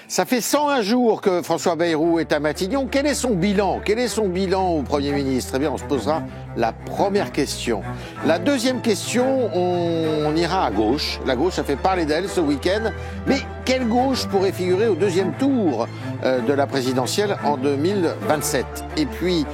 Ça fait 101 jours que François Bayrou est à Matignon. Quel est son bilan au Premier ministre? Eh bien, on se posera la première question. La deuxième question, on ira à gauche. La gauche a fait parler d'elle ce week-end. Mais quelle gauche pourrait figurer au deuxième tour de la présidentielle en 2027? Et puis,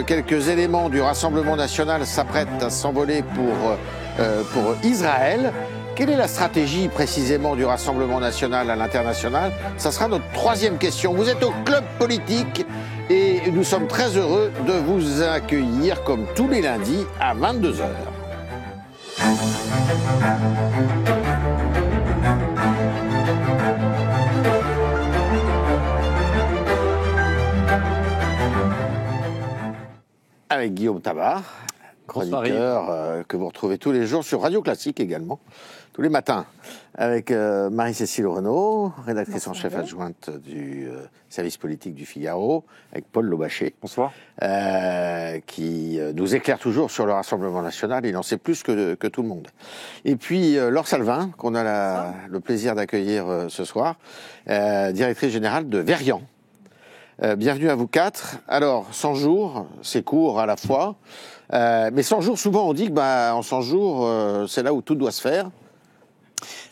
quelques éléments du Rassemblement national s'apprêtent à s'envoler pour Israël. Quelle est la stratégie précisément du Rassemblement national à l'international? Ça sera notre troisième question. Vous êtes au Club Politique et nous sommes très heureux de vous accueillir comme tous les lundis à 22h. Avec Guillaume Tabar, chroniqueur que vous retrouvez tous les jours sur Radio Classique également, tous les matins, avec Marie-Cécile Renaud, rédactrice en chef adjointe du service politique du Figaro, avec Paul Lobaché. Bonsoir. Qui nous éclaire toujours sur le Rassemblement national. Il en sait plus que tout le monde. Et puis Laure Salvin, qu'on a le plaisir d'accueillir ce soir, directrice générale de Verian. Bienvenue à vous quatre. Alors, 100 jours, c'est court à la fois. Mais 100 jours, souvent on dit que en 100 jours, c'est là où tout doit se faire.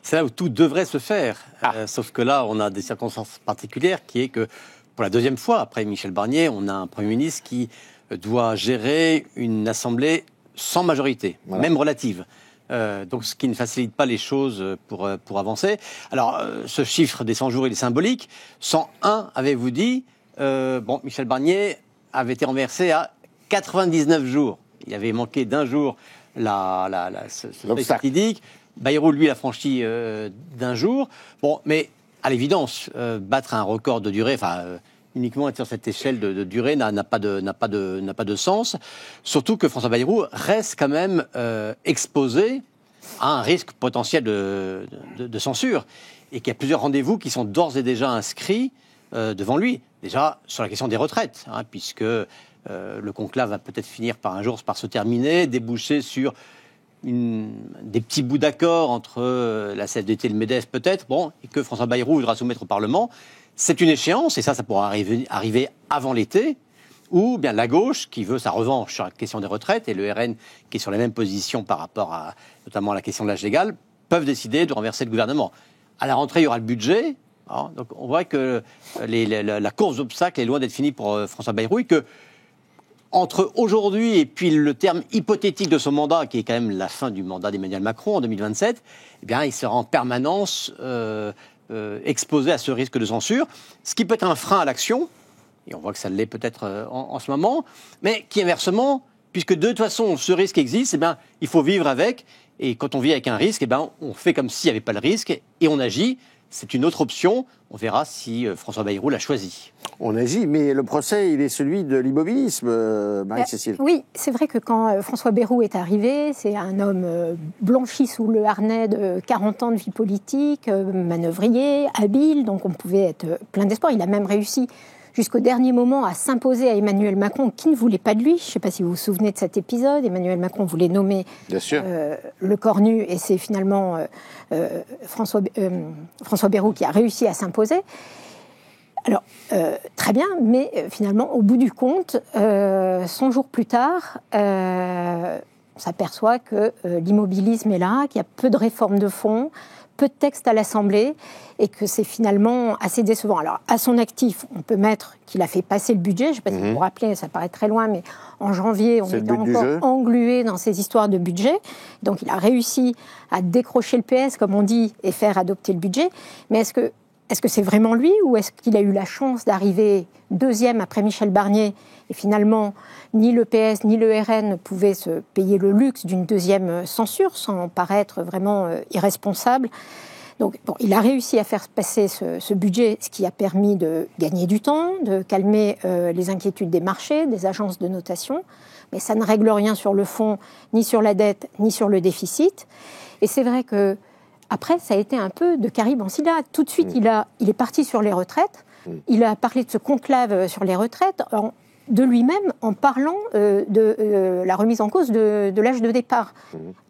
C'est là où tout devrait se faire. Sauf que là, on a des circonstances particulières qui est que, pour la deuxième fois, après Michel Barnier, on a un Premier ministre qui doit gérer une assemblée sans majorité, même relative. Donc, ce qui ne facilite pas les choses pour avancer. Alors, ce chiffre des 100 jours, il est symbolique. 101, avez-vous dit, Michel Barnier avait été renversé à 99 jours. Il avait manqué d'un jour ce fait fatidique. Bayrou, lui, l'a franchi d'un jour. Bon, mais à l'évidence, battre un record de durée, uniquement être sur cette échelle de durée n'a pas de sens. Surtout que François Bayrou reste quand même exposé à un risque potentiel de censure. Et qu'il y a plusieurs rendez-vous qui sont d'ores et déjà inscrits devant lui. Déjà, sur la question des retraites, puisque le conclave va peut-être finir par se terminer, déboucher sur des petits bouts d'accord entre la CFDT et le MEDEF peut-être, et que François Bayrou voudra soumettre au Parlement. C'est une échéance, et ça pourra arriver avant l'été, où bien la gauche, qui veut sa revanche sur la question des retraites, et le RN, qui est sur les mêmes positions par rapport à, notamment à la question de l'âge légal, peuvent décider de renverser le gouvernement. À la rentrée, il y aura le budget. Donc on voit que la course d'obstacles est loin d'être finie pour François Bayrou, et que entre aujourd'hui et puis le terme hypothétique de son mandat, qui est quand même la fin du mandat d'Emmanuel Macron en 2027, il sera en permanence exposé à ce risque de censure, ce qui peut être un frein à l'action, et on voit que ça l'est peut-être en ce moment, mais qui inversement, puisque de toute façon ce risque existe, il faut vivre avec, et quand on vit avec un risque, on fait comme s'il n'y avait pas le risque, et on agit. C'est une autre option. On verra si François Bayrou l'a choisi. On agit, mais le procès, il est celui de l'immobilisme, Marie-Cécile. Oui, c'est vrai que quand François Bayrou est arrivé, c'est un homme blanchi sous le harnais de 40 ans de vie politique, manœuvrier, habile, donc on pouvait être plein d'espoir. Il a même réussi jusqu'au dernier moment à s'imposer à Emmanuel Macron, qui ne voulait pas de lui. Je ne sais pas si vous vous souvenez de cet épisode. Emmanuel Macron voulait nommer le cornu, et c'est finalement François Bayrou qui a réussi à s'imposer. Alors, très bien, mais finalement, au bout du compte, 100 jours plus tard, on s'aperçoit que l'immobilisme est là, qu'il y a peu de réformes de fond, peu de textes à l'Assemblée, et que c'est finalement assez décevant. Alors, à son actif, on peut mettre qu'il a fait passer le budget. Je ne sais pas si vous vous rappelez, ça paraît très loin, mais en janvier, on était encore englué dans ces histoires de budget. Donc, il a réussi à décrocher le PS, comme on dit, et faire adopter le budget. Mais est-ce que c'est vraiment lui, ou est-ce qu'il a eu la chance d'arriver deuxième après Michel Barnier, et finalement, ni le PS ni le RN ne pouvaient se payer le luxe d'une deuxième censure sans paraître vraiment irresponsable. Donc, il a réussi à faire passer ce budget, ce qui a permis de gagner du temps, de calmer les inquiétudes des marchés, des agences de notation. Mais ça ne règle rien sur le fond, ni sur la dette, ni sur le déficit. Et c'est vrai que après, ça a été un peu de Caribe en Scylla. Tout de suite, il est parti sur les retraites. Il a parlé de ce conclave sur les retraites. de lui-même en parlant de la remise en cause de l'âge de départ.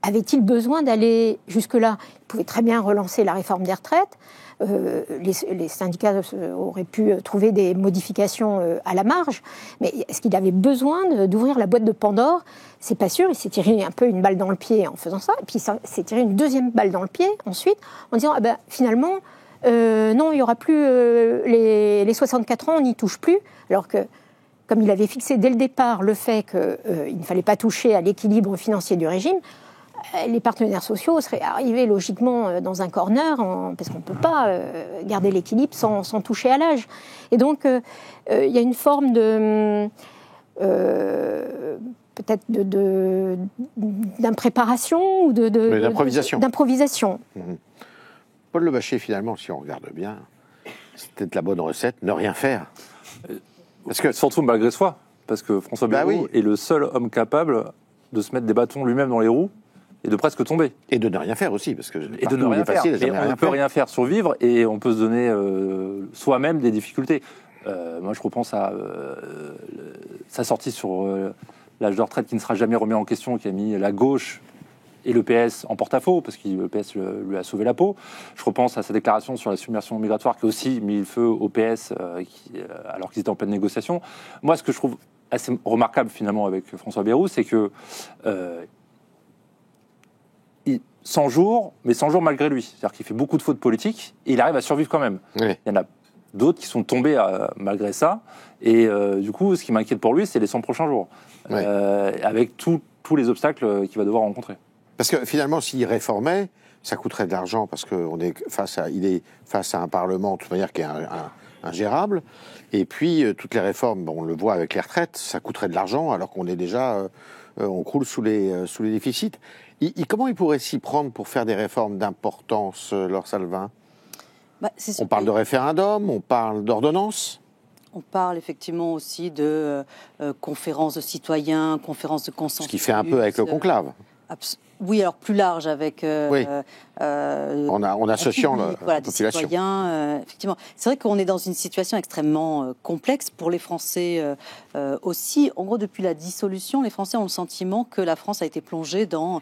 Avait-il besoin d'aller jusque-là? Il pouvait très bien relancer la réforme des retraites. Les syndicats auraient pu trouver des modifications à la marge, mais est-ce qu'il avait besoin d'ouvrir la boîte de Pandore? C'est pas sûr. Il s'est tiré un peu une balle dans le pied en faisant ça, et puis il s'est tiré une deuxième balle dans le pied ensuite en disant finalement non, il n'y aura plus les 64 ans, on n'y touche plus, alors que comme il avait fixé dès le départ le fait qu'il ne fallait pas toucher à l'équilibre financier du régime, les partenaires sociaux seraient arrivés logiquement dans un corner, parce qu'on ne peut pas garder l'équilibre sans toucher à l'âge. Et donc, il y a une forme de... peut-être d'impréparation ou d'improvisation. Paul Le Bachet, finalement, si on regarde bien, c'est peut-être la bonne recette, ne rien faire. Parce que, surtout malgré soi, parce que François Bayrou est le seul homme capable de se mettre des bâtons lui-même dans les roues et de presque tomber. Et de ne rien faire aussi, parce que et de ne rien faire. On ne peut rien faire, survivre, et on peut se donner soi-même des difficultés. Moi, je repense à sa sortie sur l'âge de retraite qui ne sera jamais remis en question, qui a mis la gauche et le PS en porte-à-faux, parce que le PS lui a sauvé la peau. Je repense à sa déclaration sur la submersion migratoire, qui a aussi mis le feu au PS alors qu'ils étaient en pleine négociation. Moi, ce que je trouve assez remarquable, finalement, avec François Bayrou, c'est que 100 jours, mais 100 jours malgré lui. C'est-à-dire qu'il fait beaucoup de fautes politiques, et il arrive à survivre quand même. Oui. Il y en a d'autres qui sont tombés malgré ça, et du coup, ce qui m'inquiète pour lui, c'est les 100 prochains jours, avec tous les obstacles qu'il va devoir rencontrer. Parce que finalement, s'il réformait, ça coûterait de l'argent, parce qu'il est face à un Parlement, de toute manière, qui est ingérable. Et puis, toutes les réformes, on le voit avec les retraites, ça coûterait de l'argent, alors qu'on est déjà... on croule sous les déficits. Comment il pourrait s'y prendre pour faire des réformes d'importance, Laure Salvin? On parle de référendum, on parle d'ordonnance. On parle effectivement aussi de conférences de citoyens, conférences de consensus. Ce qui fait un peu avec le conclave. Oui, alors plus large, avec en associant la population. Des citoyens. Effectivement, c'est vrai qu'on est dans une situation extrêmement complexe pour les Français aussi. En gros, depuis la dissolution, les Français ont le sentiment que la France a été plongée dans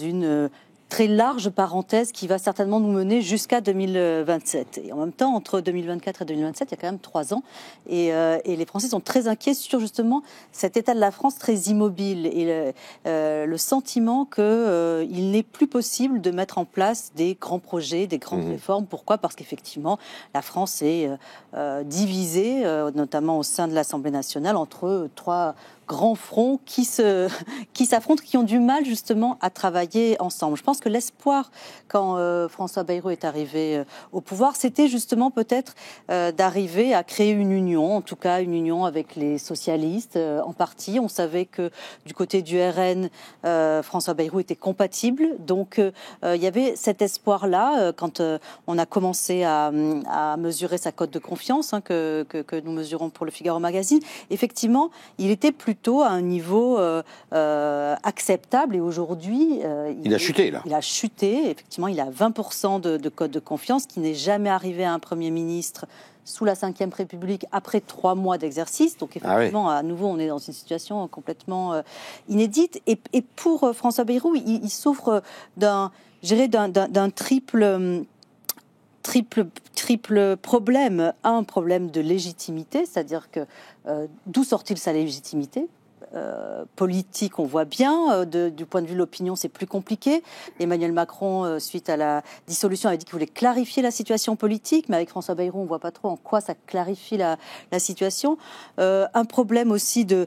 une très large parenthèse qui va certainement nous mener jusqu'à 2027. Et en même temps, entre 2024 et 2027, il y a quand même 3 ans. Et les Français sont très inquiets sur justement cet état de la France très immobile et le sentiment qu'il n'est plus possible de mettre en place des grands projets, des grandes réformes. Pourquoi ? Parce qu'effectivement, la France est divisée, notamment au sein de l'Assemblée nationale, entre 3 grands fronts qui s'affrontent, qui ont du mal justement à travailler ensemble. Je pense que l'espoir, quand François Bayrou est arrivé au pouvoir, c'était justement peut-être d'arriver à créer une union, en tout cas une union avec les socialistes en partie. On savait que du côté du RN, François Bayrou était compatible, donc il y avait cet espoir-là quand on a commencé à mesurer sa cote de confiance que nous mesurons pour le Figaro Magazine. Effectivement, il était plutôt à un niveau acceptable, et aujourd'hui il a chuté là. Il a chuté, effectivement, il a 20% de cote de confiance, qui n'est jamais arrivé à un Premier ministre sous la Ve République après 3 mois d'exercice. Donc effectivement, à nouveau, on est dans une situation complètement inédite. Et pour François Bayrou, il souffre d'un triple problème. Un problème de légitimité, c'est-à-dire que d'où sort-il sa légitimité ? Politique, on voit bien, du point de vue de l'opinion, c'est plus compliqué. Emmanuel Macron, suite à la dissolution, avait dit qu'il voulait clarifier la situation politique, mais avec François Bayrou, on voit pas trop en quoi ça clarifie la situation. Un problème aussi de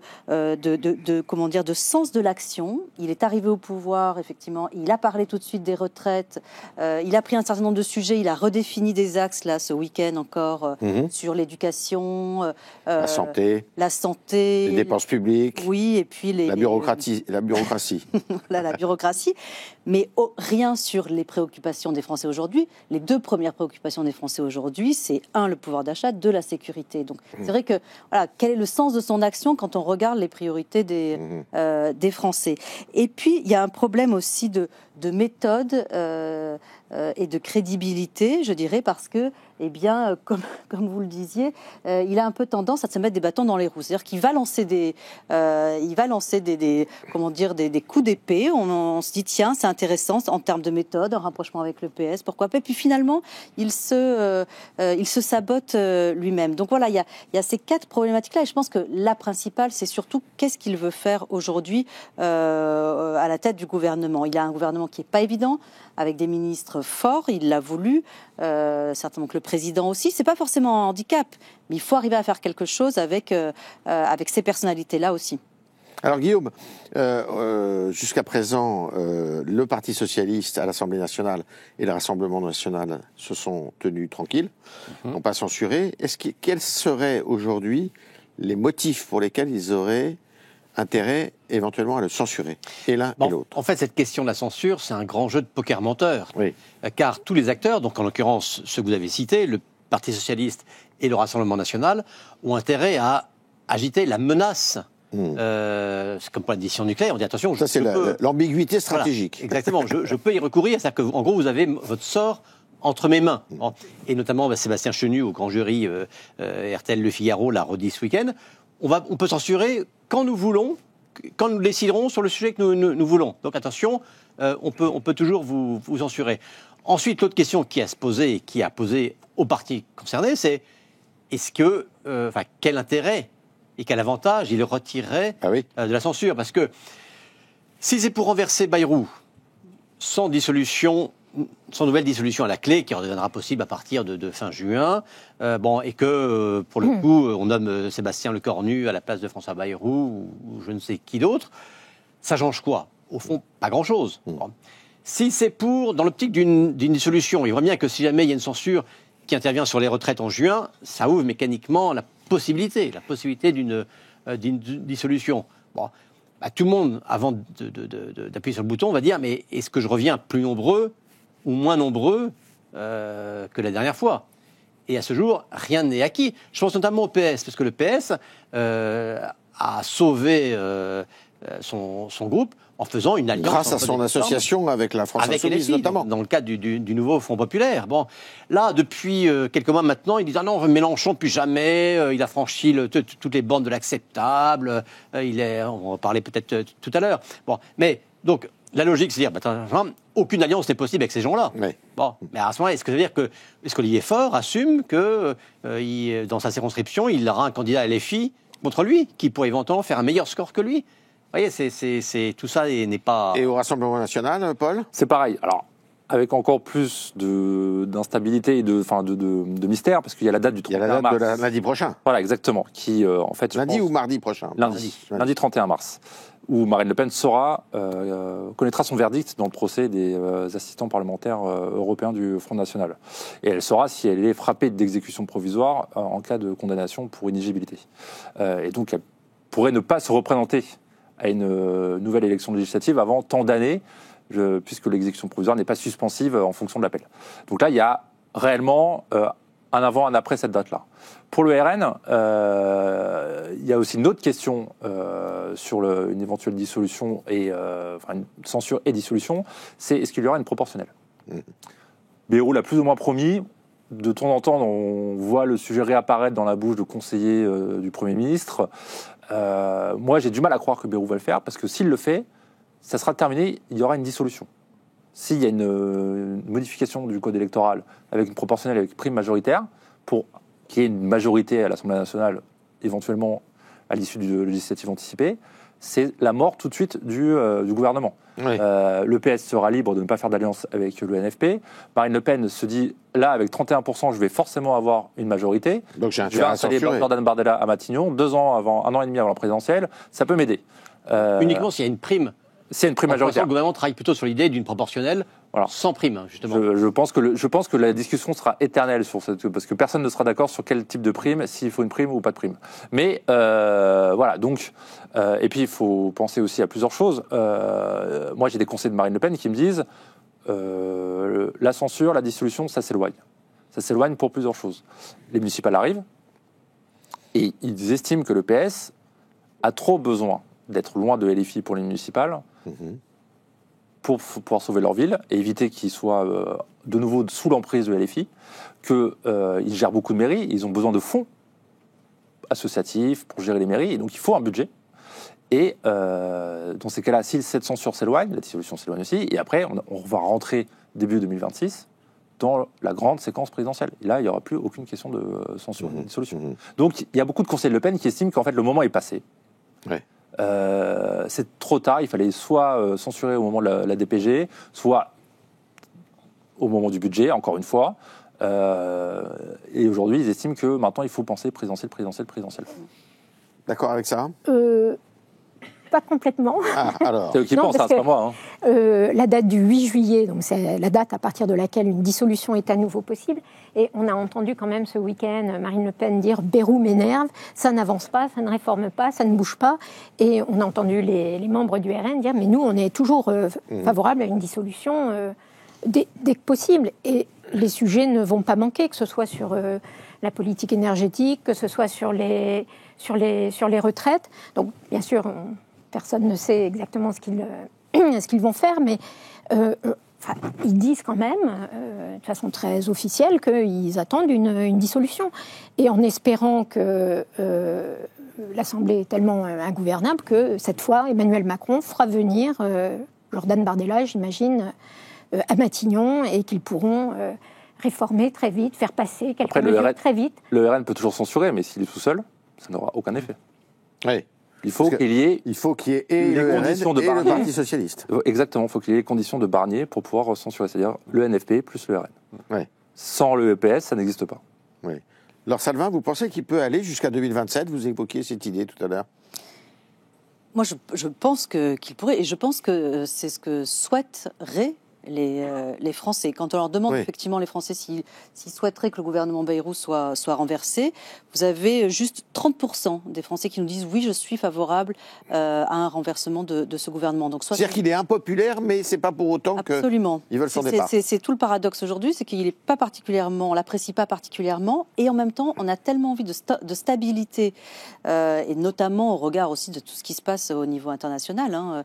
sens de l'action. Il est arrivé au pouvoir, effectivement, il a parlé tout de suite des retraites, il a pris un certain nombre de sujets, il a redéfini des axes, là, ce week-end encore, sur l'éducation, la santé, les dépenses publiques. Oui, et puis la bureaucratie. Voilà, la bureaucratie. Mais rien sur les préoccupations des Français aujourd'hui. Les 2 premières préoccupations des Français aujourd'hui, c'est 1, le pouvoir d'achat, 2, la sécurité. Donc c'est vrai que, voilà, quel est le sens de son action quand on regarde les priorités des Français? Et puis, il y a un problème aussi de méthode et de crédibilité, je dirais, parce que eh bien, comme vous le disiez, il a un peu tendance à se mettre des bâtons dans les roues. C'est-à-dire qu'il va lancer des coups d'épée. On se dit, tiens, c'est intéressant en termes de méthode, en rapprochement avec le PS, pourquoi pas. Et puis finalement, il se sabote lui-même. Donc voilà, il y a ces 4 problématiques-là. Et je pense que la principale, c'est surtout qu'est-ce qu'il veut faire aujourd'hui à la tête du gouvernement. Il a un gouvernement qui n'est pas évident, avec des ministres forts, il l'a voulu, certainement que le président aussi. C'est pas forcément un handicap, mais il faut arriver à faire quelque chose avec ces personnalités-là aussi. Alors Guillaume, jusqu'à présent, le Parti socialiste à l'Assemblée nationale et le Rassemblement national se sont tenus tranquilles, n'ont pas censuré. Quels seraient aujourd'hui les motifs pour lesquels ils auraient intérêt éventuellement à le censurer, et l'un et l'autre? En fait, cette question de la censure, c'est un grand jeu de poker menteur. Oui. Car tous les acteurs, donc en l'occurrence ceux que vous avez cités, le Parti socialiste et le Rassemblement national, ont intérêt à agiter la menace. C'est comme pour la décision nucléaire, on dit attention. Ça, c'est l'ambiguïté stratégique. Voilà, exactement, je peux y recourir, c'est-à-dire qu'en gros, vous avez votre sort entre mes mains. Et notamment, Sébastien Chenu, au grand jury RTL Le Figaro, l'a redit ce week-end. On peut censurer quand nous voulons, quand nous déciderons sur le sujet que nous voulons. Donc attention, on peut toujours vous censurer. Ensuite, l'autre question qui a posé aux partis concernés, c'est quel intérêt et quel avantage il retirerait de la censure? Parce que si c'est pour renverser Bayrou sans nouvelle dissolution à la clé, qui redeviendra possible à partir de fin juin, et que, pour le coup, on nomme Sébastien Lecornu à la place de François Bayrou ou je ne sais qui d'autre, ça change quoi? Au fond, pas grand-chose. Si c'est dans l'optique d'une dissolution, il voit bien que si jamais il y a une censure qui intervient sur les retraites en juin, ça ouvre mécaniquement la possibilité d'une dissolution. Tout le monde, avant d'appuyer sur le bouton, va dire, mais est-ce que je reviens plus nombreux ou moins nombreux que la dernière fois? Et à ce jour, rien n'est acquis. Je pense notamment au PS, parce que le PS a sauvé son groupe en faisant une alliance. Grâce à son association avec la France Insoumise, notamment. Dans le cadre du nouveau Front populaire. Là, depuis quelques mois maintenant, ils disent « Ah non, Mélenchon, plus jamais, il a franchi toutes les bornes de l'acceptable, on va parler peut-être tout à l'heure. » Mais, donc, la logique, c'est de dire aucune alliance n'est possible avec ces gens-là. Oui. Mais à ce moment-là, est-ce que ça veut dire est-ce qu'Olivier Faure assume que, dans sa circonscription, il aura un candidat à LFI contre lui, qui pourrait éventuellement faire un meilleur score que lui? Vous voyez, tout ça n'est pas... Et au Rassemblement national, Paul? C'est pareil. Alors, avec encore plus d'instabilité et de mystère, parce qu'il y a la date du 31 mars. Il y a la date de lundi prochain. Voilà, exactement. Qui, en fait, lundi ou mardi prochain? Lundi 31 mars. Où Marine Le Pen connaîtra son verdict dans le procès des assistants parlementaires européens du Front National. Et elle saura si elle est frappée d'exécution provisoire en cas de condamnation pour inéligibilité. Et donc, elle pourrait ne pas se représenter à une nouvelle élection législative avant tant d'années, puisque l'exécution provisoire n'est pas suspensive en fonction de l'appel. Donc là, il y a réellement un avant, un après cette date-là. Pour le RN, il y a aussi une autre question sur une éventuelle dissolution une censure et dissolution, c'est est-ce qu'il y aura une proportionnelle? Bayrou l'a plus ou moins promis. De temps en temps, on voit le sujet réapparaître dans la bouche de conseillers du Premier ministre. Moi, j'ai du mal à croire que Bayrou va le faire, parce que s'il le fait, ça sera terminé, il y aura une dissolution. S'il y a une modification du code électoral avec une proportionnelle avec prime majoritaire, pour qu'il y ait une majorité à l'Assemblée nationale, éventuellement à l'issue du législatif anticipé, c'est la mort tout de suite du gouvernement. Oui. Le PS sera libre de ne pas faire d'alliance avec le NFP. Marine Le Pen se dit, là, avec 31%, je vais forcément avoir une majorité. Donc j'ai je vais installer Jordan Bardella à Matignon, 2 ans avant, 1 an et demi avant la présidentielle. Ça peut m'aider. Uniquement s'il y a une prime. C'est une prime majoritaire. Le gouvernement travaille plutôt sur l'idée d'une proportionnelle sans prime, justement. Je pense que la discussion sera éternelle sur cette, parce que personne ne sera d'accord sur quel type de prime, s'il faut une prime ou pas de prime. Mais voilà, donc, et puis il faut penser aussi à plusieurs choses. Moi, j'ai des conseillers de Marine Le Pen qui me disent la censure, la dissolution, ça s'éloigne. Ça s'éloigne pour plusieurs choses. Les municipales arrivent et ils estiment que le PS a trop besoin d'être loin de LFI pour les municipales pour pouvoir sauver leur ville et éviter qu'ils soient de nouveau sous l'emprise de LFI, qu'ils gèrent beaucoup de mairies, ils ont besoin de fonds associatifs pour gérer les mairies, et donc il faut un budget. Et dans ces cas-là, si cette censure s'éloigne, la dissolution s'éloigne aussi, et après, on va rentrer début 2026 dans la grande séquence présidentielle. Et là, il n'y aura plus aucune question de censure, de dissolution. Donc, il y a beaucoup de conseils de Le Pen qui estiment qu'en fait, le moment est passé. Ouais. C'est trop tard, il fallait soit censurer au moment de la DPG, soit au moment du budget, encore une fois. Et aujourd'hui, ils estiment que maintenant, il faut penser présidentiel. D'accord avec ça? Pas complètement. Ah, alors. C'est eux qui pensent, c'est pas moi. La date du 8 juillet, donc c'est la date à partir de laquelle une dissolution est à nouveau possible. Et on a entendu quand même ce week-end Marine Le Pen dire « Bayrou m'énerve, ça n'avance pas, ça ne réforme pas, ça ne bouge pas ». Et on a entendu les membres du RN dire « Mais nous, on est toujours favorables à une dissolution dès que possible ». Et les sujets ne vont pas manquer, que ce soit sur la politique énergétique, que ce soit sur les retraites. Donc, bien sûr, personne ne sait exactement ce qu'ils vont faire, mais ils disent quand même, de façon très officielle, qu'ils attendent une dissolution. Et en espérant que l'Assemblée est tellement ingouvernable que, cette fois, Emmanuel Macron fera venir Jordan Bardella, j'imagine, à Matignon, et qu'ils pourront réformer très vite, faire passer quelques mesures très vite. Le RN peut toujours censurer, mais s'il est tout seul, ça n'aura aucun effet. Oui. Il faut qu'il y ait et le RN et le Parti Socialiste. Exactement, il faut qu'il y ait les conditions de Barnier pour pouvoir censurer, c'est-à-dire le NFP plus le RN. Oui. Sans le EPS, ça n'existe pas. Oui. Alors Salvin, vous pensez qu'il peut aller jusqu'à 2027 ? Vous évoquiez cette idée tout à l'heure. Moi, je pense qu'il pourrait, et je pense que c'est ce que souhaiteraient les Français. Quand on leur demande effectivement, les Français, s'ils souhaiteraient que le gouvernement Bayrou soit renversé, vous avez juste 30% des Français qui nous disent oui, je suis favorable à un renversement de ce gouvernement. Donc, c'est-à-dire qu'il est impopulaire, mais c'est pas pour autant qu'ils veulent son départ. C'est tout le paradoxe aujourd'hui, c'est qu'il est pas particulièrement, on l'apprécie pas particulièrement, et en même temps, on a tellement envie de stabilité, et notamment au regard aussi de tout ce qui se passe au niveau international.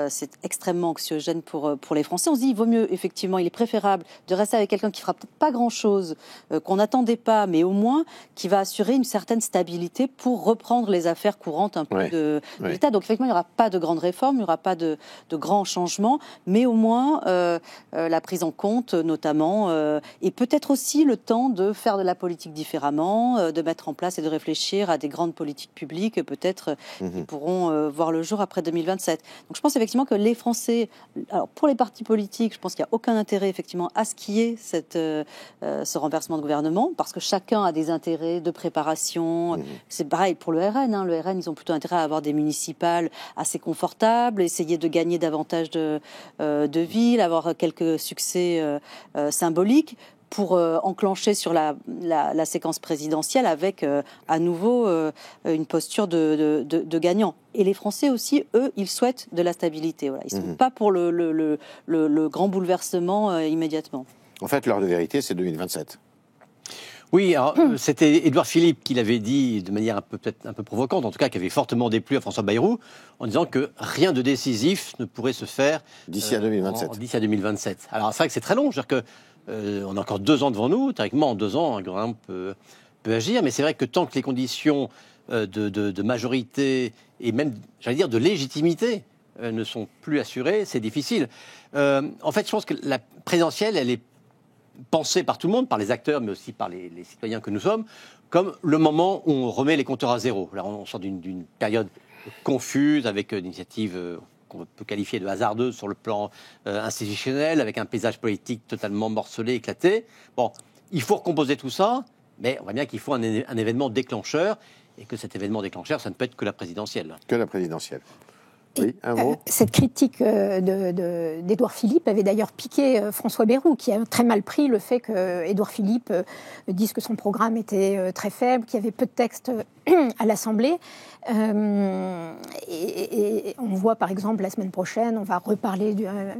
C'est extrêmement anxiogène pour les Français. On se dit, il vaut mieux, effectivement, il est préférable de rester avec quelqu'un qui fera peut-être pas grand-chose, qu'on n'attendait pas, mais au moins qui va assurer une certaine stabilité pour reprendre les affaires courantes un peu de l'État. Donc, effectivement, il n'y aura pas de grandes réformes, il n'y aura pas de grands changements, mais au moins la prise en compte, notamment, et peut-être aussi le temps de faire de la politique différemment, de mettre en place et de réfléchir à des grandes politiques publiques, peut-être, qui pourront voir le jour après 2027. Donc, je pense effectivement que les Français, alors pour les partis politiques, je pense qu'il n'y a aucun intérêt effectivement à ce qu'il y ait ce renversement de gouvernement, parce que chacun a des intérêts de préparation. C'est pareil pour le RN. Le RN, ils ont plutôt intérêt à avoir des municipales assez confortables, essayer de gagner davantage de villes, avoir quelques succès symboliques, pour enclencher sur la séquence présidentielle avec à nouveau une posture de gagnant. Et les Français aussi, eux, ils souhaitent de la stabilité. Voilà. Ils ne sont pas pour le grand bouleversement immédiatement. En fait, l'heure de vérité, c'est 2027. Oui, alors, c'était Édouard Philippe qui l'avait dit de manière peut-être un peu provocante, en tout cas qui avait fortement déplu à François Bayrou, en disant que rien de décisif ne pourrait se faire d'ici à 2027. D'ici à 2027. Alors c'est vrai que c'est très long, c'est-à-dire que on a encore 2 ans devant nous. Théoriquement, en 2 ans, un gouvernement peut agir, mais c'est vrai que tant que les conditions de majorité et même, j'allais dire, de légitimité ne sont plus assurées, c'est difficile. En fait, je pense que la présidentielle, elle est pensée par tout le monde, par les acteurs, mais aussi par les citoyens que nous sommes, comme le moment où on remet les compteurs à zéro. Là, on sort d'une période confuse, avec une initiative qu'on peut qualifier de hasardeuse sur le plan institutionnel, avec un paysage politique totalement morcelé, éclaté. Bon, il faut recomposer tout ça, mais on voit bien qu'il faut un événement déclencheur, et que cet événement déclencheur, ça ne peut être que la présidentielle. Que la présidentielle. Oui, un mot. Cette critique d'Édouard Philippe avait d'ailleurs piqué François Bayrou, qui a très mal pris le fait qu'Édouard Philippe dise que son programme était très faible, qu'il y avait peu de textes à l'Assemblée. Et on voit par exemple la semaine prochaine, on va reparler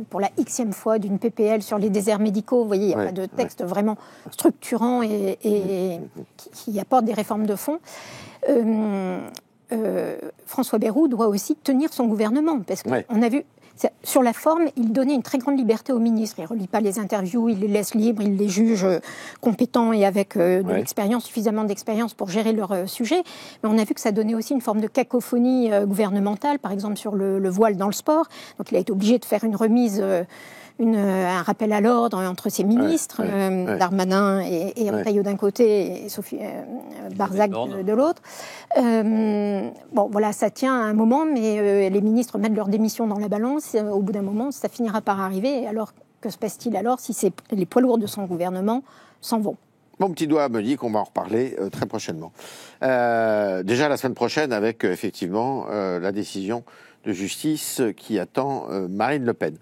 pour la Xème fois d'une PPL sur les déserts médicaux. Vous voyez, il n'y a pas de texte vraiment structurant et qui apporte des réformes de fond. François Bayrou doit aussi tenir son gouvernement, parce qu'on a vu, Sur la forme, il donnait une très grande liberté aux ministres. Il ne relit pas les interviews, il les laisse libres, il les juge compétents et avec l'expérience, suffisamment d'expérience pour gérer leur sujet. Mais on a vu que ça donnait aussi une forme de cacophonie gouvernementale, par exemple sur le voile dans le sport. Donc il a été obligé de faire une remise... un rappel à l'ordre entre ses ministres, Darmanin et Retailleau d'un côté et Sophie Barzac de l'autre. Bon, voilà, ça tient à un moment, mais les ministres mettent leur démission dans la balance. Au bout d'un moment, ça finira par arriver. Alors, que se passe-t-il alors si les poids lourds de son gouvernement s'en vont ? Mon petit doigt me dit qu'on va en reparler très prochainement. Déjà la semaine prochaine avec effectivement la décision de justice qui attend Marine Le Pen.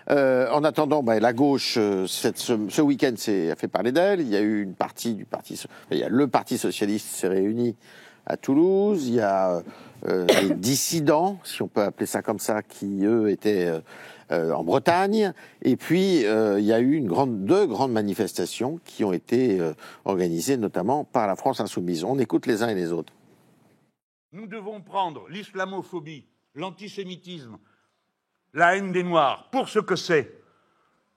En attendant, la gauche, ce week-end, a fait parler d'elle. Il y a eu une partie du le Parti socialiste s'est réuni à Toulouse. Il y a les dissidents, si on peut appeler ça comme ça, qui eux étaient en Bretagne. Et puis il y a eu deux grandes manifestations qui ont été organisées, notamment par la France Insoumise. On écoute les uns et les autres. Nous devons prendre l'islamophobie, l'antisémitisme, la haine des Noirs, pour ce que c'est.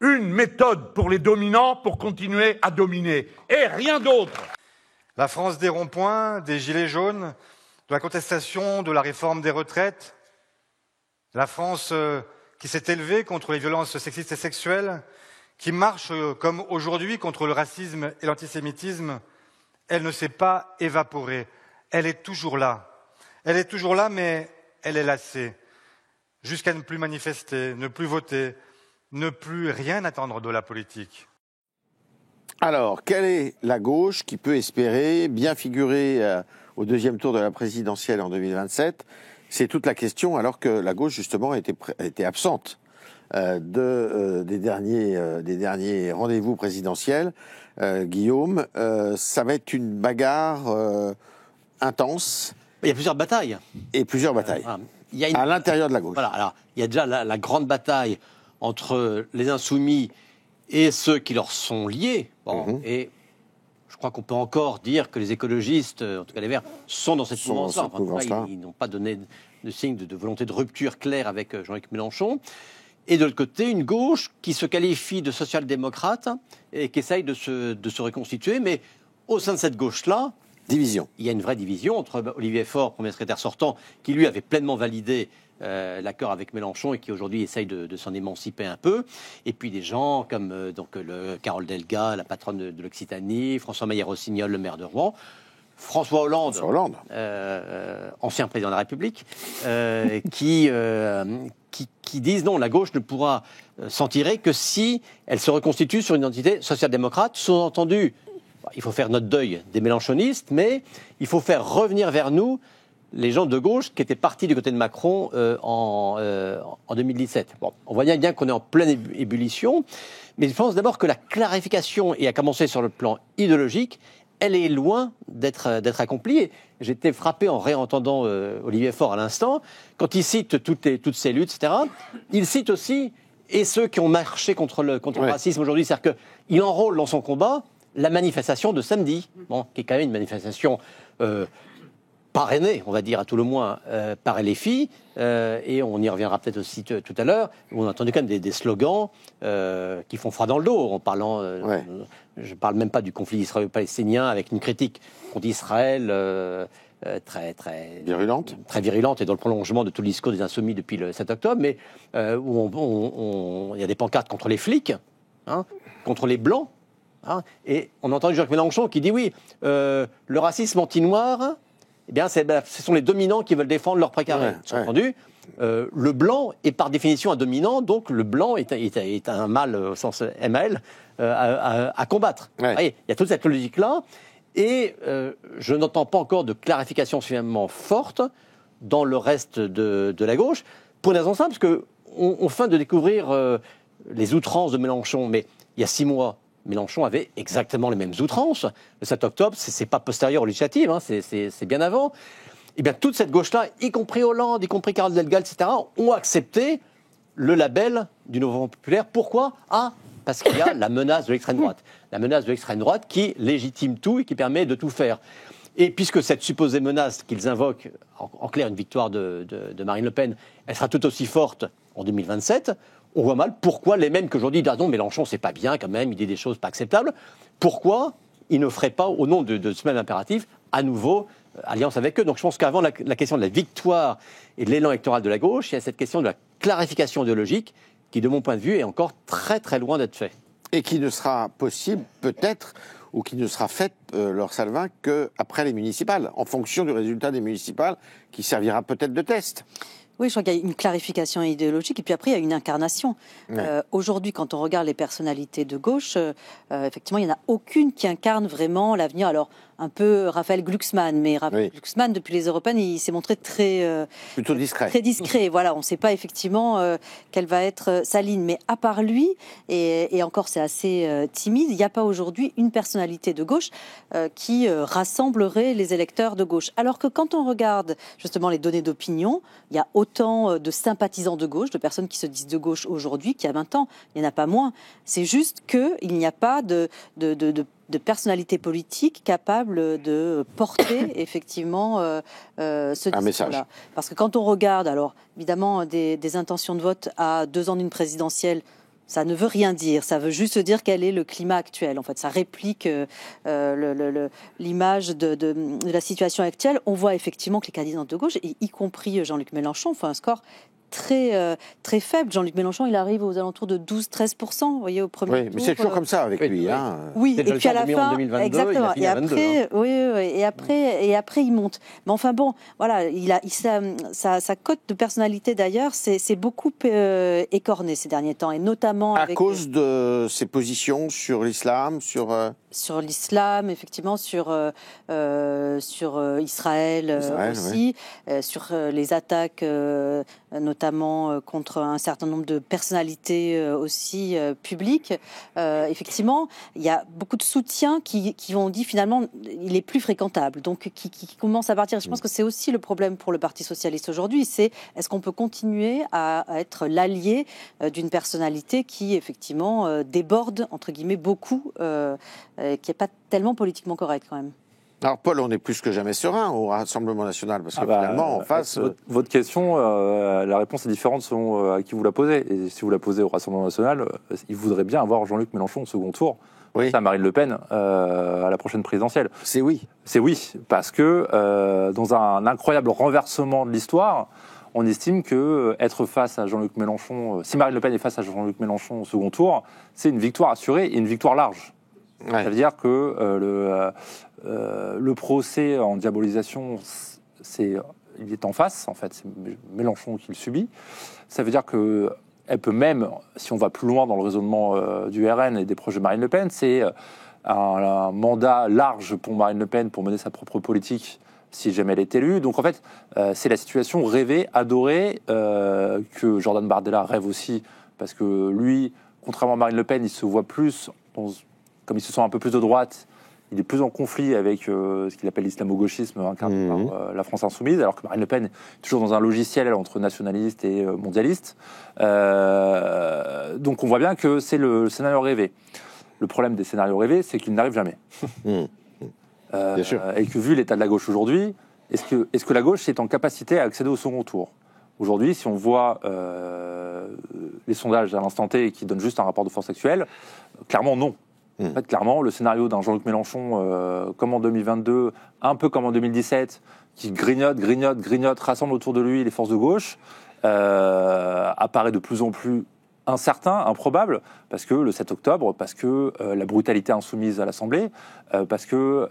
Une méthode pour les dominants pour continuer à dominer. Et rien d'autre. La France des ronds-points, des gilets jaunes, de la contestation de la réforme des retraites. La France qui s'est élevée contre les violences sexistes et sexuelles, qui marche comme aujourd'hui contre le racisme et l'antisémitisme. Elle ne s'est pas évaporée. Elle est toujours là. Elle est toujours là, mais elle est lassée. Jusqu'à ne plus manifester, ne plus voter, ne plus rien attendre de la politique. Alors, quelle est la gauche qui peut espérer bien figurer au deuxième tour de la présidentielle en 2027 ? C'est toute la question, alors que la gauche, justement, était absente des derniers rendez-vous présidentiels. Guillaume, ça va être une bagarre intense. Il y a plusieurs batailles. Et plusieurs batailles. À l'intérieur de la gauche. Voilà, alors il y a déjà la grande bataille entre les insoumis et ceux qui leur sont liés. Bon, et je crois qu'on peut encore dire que les écologistes, en tout cas les Verts, sont dans cette mouvance-là. Ils n'ont pas donné de signe de volonté de rupture claire avec Jean-Luc Mélenchon. Et de l'autre côté, une gauche qui se qualifie de social-démocrate et qui essaye de se reconstituer. Mais au sein de cette gauche-là, division. Il y a une vraie division entre Olivier Faure, premier secrétaire sortant, qui lui avait pleinement validé l'accord avec Mélenchon et qui aujourd'hui essaye de s'en émanciper un peu, et puis des gens comme Carole Delga, la patronne de l'Occitanie, François Maillé-Rossignol, le maire de Rouen, François Hollande. Ancien président de la République, qui disent non, la gauche ne pourra s'en tirer que si elle se reconstitue sur une identité social-démocrate, sous-entendu. Il faut faire notre deuil des mélenchonistes, mais il faut faire revenir vers nous les gens de gauche qui étaient partis du côté de Macron en 2017. Bon, on voit bien qu'on est en pleine ébullition, mais je pense d'abord que la clarification, et à commencer sur le plan idéologique, elle est loin d'être accomplie. J'étais frappé en réentendant Olivier Faure à l'instant, quand il cite toutes ces luttes, etc., il cite aussi et ceux qui ont marché contre le racisme aujourd'hui, c'est-à-dire qu'il enrôle dans son combat la manifestation de samedi, qui est quand même une manifestation parrainée, on va dire à tout le moins, par LFI, et on y reviendra peut-être aussi tout à l'heure, où on a entendu quand même des slogans qui font froid dans le dos, en parlant, je ne parle même pas du conflit israélo-palestinien, avec une critique contre Israël très virulente, et dans le prolongement de tout le discours des Insoumis depuis le 7 octobre, mais où il y a des pancartes contre les flics, contre les Blancs, et on entend Jacques Mélenchon qui dit oui, le racisme anti-noir, eh bien, ce sont les dominants qui veulent défendre leur précaré. Entendu, le blanc est par définition un dominant, donc le blanc est un mâle au sens ML à combattre. Il y a toute cette logique-là, et je n'entends pas encore de clarification suffisamment forte dans le reste de la gauche, pour une raison simple, parce qu'on feint de découvrir les outrances de Mélenchon, mais il y a 6 mois, Mélenchon avait exactement les mêmes outrances. Le 7 octobre, c'est pas postérieur aux législatives, c'est bien avant. Et bien toute cette gauche-là, y compris Hollande, y compris Carole Delga, etc., ont accepté le label du Nouveau Front Populaire. Pourquoi ? Parce qu'il y a la menace de l'extrême droite. La menace de l'extrême droite qui légitime tout et qui permet de tout faire. Et puisque cette supposée menace qu'ils invoquent, en clair une victoire de Marine Le Pen, elle sera tout aussi forte en 2027, on voit mal pourquoi les mêmes qu'aujourd'hui disent « Ah non, Mélenchon, c'est pas bien quand même, il dit des choses pas acceptables », pourquoi il ne ferait pas, au nom de ce même impératif, à nouveau alliance avec eux. Donc je pense qu'avant la question de la victoire et de l'élan électoral de la gauche, il y a cette question de la clarification idéologique qui, de mon point de vue, est encore très très loin d'être fait. Et qui ne sera possible, peut-être, ou qui ne sera faite, Laure Salvin, qu'après les municipales, en fonction du résultat des municipales, qui servira peut-être de test. Oui, je crois qu'il y a une clarification idéologique et puis après il y a une incarnation. Ouais. Aujourd'hui, quand on regarde les personnalités de gauche, effectivement, il n'y en a aucune qui incarne vraiment l'avenir. Alors, un peu Raphaël Glucksmann, mais Raphaël Glucksmann, depuis les européennes, il s'est montré plutôt discret. Très discret. Voilà, on ne sait pas effectivement quelle va être sa ligne. Mais à part lui, et encore c'est assez timide, il n'y a pas aujourd'hui une personnalité de gauche qui rassemblerait les électeurs de gauche. Alors que quand on regarde justement les données d'opinion, il y a autant de sympathisants de gauche, de personnes qui se disent de gauche aujourd'hui qu'il y a 20 ans. Il n'y en a pas moins. C'est juste qu'il n'y a pas de personnalité politique capable de porter effectivement ce discours-là. Parce que quand on regarde, alors évidemment, des intentions de vote à 2 ans d'une présidentielle, ça ne veut rien dire. Ça veut juste dire quel est le climat actuel. En fait, ça réplique l'image de la situation actuelle. On voit effectivement que les candidats de gauche, et y compris Jean-Luc Mélenchon, font un score très faible. Jean-Luc Mélenchon, il arrive aux alentours de 12-13%, vous voyez, au premier tour. Mais c'est toujours comme ça avec lui. Hein. Oui, et puis à la fin, 2022, exactement. Et après, et après, il monte. Mais enfin bon, voilà, sa cote de personnalité d'ailleurs, c'est beaucoup écorné ces derniers temps, et notamment à cause de ses positions sur l'islam, sur l'islam, effectivement, sur Israël aussi, sur les attaques notamment contre un certain nombre de personnalités aussi publiques. Effectivement, il y a beaucoup de soutiens qui ont dit finalement il est plus fréquentable, donc qui commencent à partir. Je pense que c'est aussi le problème pour le Parti socialiste aujourd'hui, c'est est-ce qu'on peut continuer à être l'allié d'une personnalité qui effectivement déborde entre guillemets beaucoup, qui n'est pas tellement politiquement correcte quand même. Alors Paul, on est plus que jamais serein au Rassemblement National, parce que finalement, en face... Votre question, la réponse est différente selon à qui vous la posez. Et si vous la posez au Rassemblement National, il voudrait bien avoir Jean-Luc Mélenchon au second tour, à Marine Le Pen, à la prochaine présidentielle. C'est oui. C'est oui, parce que dans un incroyable renversement de l'histoire, on estime que être face à Jean-Luc Mélenchon, si Marine Le Pen est face à Jean-Luc Mélenchon au second tour, c'est une victoire assurée et une victoire large. Ça veut dire que le procès en diabolisation, il est en face, en fait, c'est Mélenchon qui le subit. Ça veut dire qu'elle peut même, si on va plus loin dans le raisonnement du RN et des projets de Marine Le Pen, c'est un mandat large pour Marine Le Pen pour mener sa propre politique si jamais elle est élue. Donc en fait, c'est la situation rêvée, adorée, que Jordan Bardella rêve aussi, parce que lui, contrairement à Marine Le Pen, il se voit plus comme il se sent un peu plus de droite, il est plus en conflit avec ce qu'il appelle l'islamo-gauchisme incarné par la France insoumise, alors que Marine Le Pen est toujours dans un logiciel entre nationaliste et mondialiste. Donc on voit bien que c'est le scénario rêvé. Le problème des scénarios rêvés, c'est qu'ils n'arrivent jamais. Bien sûr. Et que vu l'état de la gauche aujourd'hui, est-ce que la gauche est en capacité à accéder au second tour ? Aujourd'hui, si on voit les sondages à l'instant T qui donnent juste un rapport de force actuel, clairement non. En fait, clairement, le scénario d'un Jean-Luc Mélenchon, comme en 2022, un peu comme en 2017, qui grignote, rassemble autour de lui les forces de gauche, apparaît de plus en plus incertain, improbable, parce que le 7 octobre, parce que la brutalité insoumise à l'Assemblée, parce que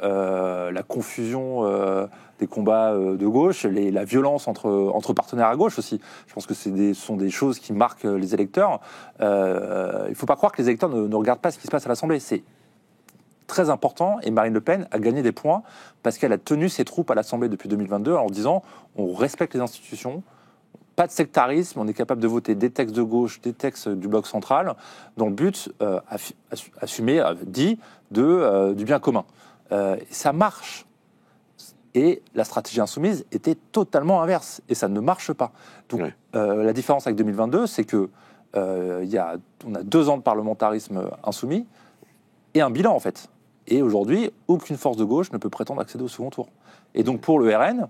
la confusion des combats de gauche, la violence entre partenaires à gauche aussi. Je pense que ce sont des choses qui marquent les électeurs. Il ne faut pas croire que les électeurs ne regardent pas ce qui se passe à l'Assemblée. C'est très important, et Marine Le Pen a gagné des points parce qu'elle a tenu ses troupes à l'Assemblée depuis 2022 en disant on respecte les institutions, pas de sectarisme, on est capable de voter des textes de gauche, des textes du bloc central, dans le but assumé, dit, du bien commun. Ça marche. Et la stratégie insoumise était totalement inverse, et ça ne marche pas. Donc la différence avec 2022, c'est que on a 2 ans de parlementarisme insoumis et un bilan en fait. Et aujourd'hui, aucune force de gauche ne peut prétendre accéder au second tour. Et donc pour le RN,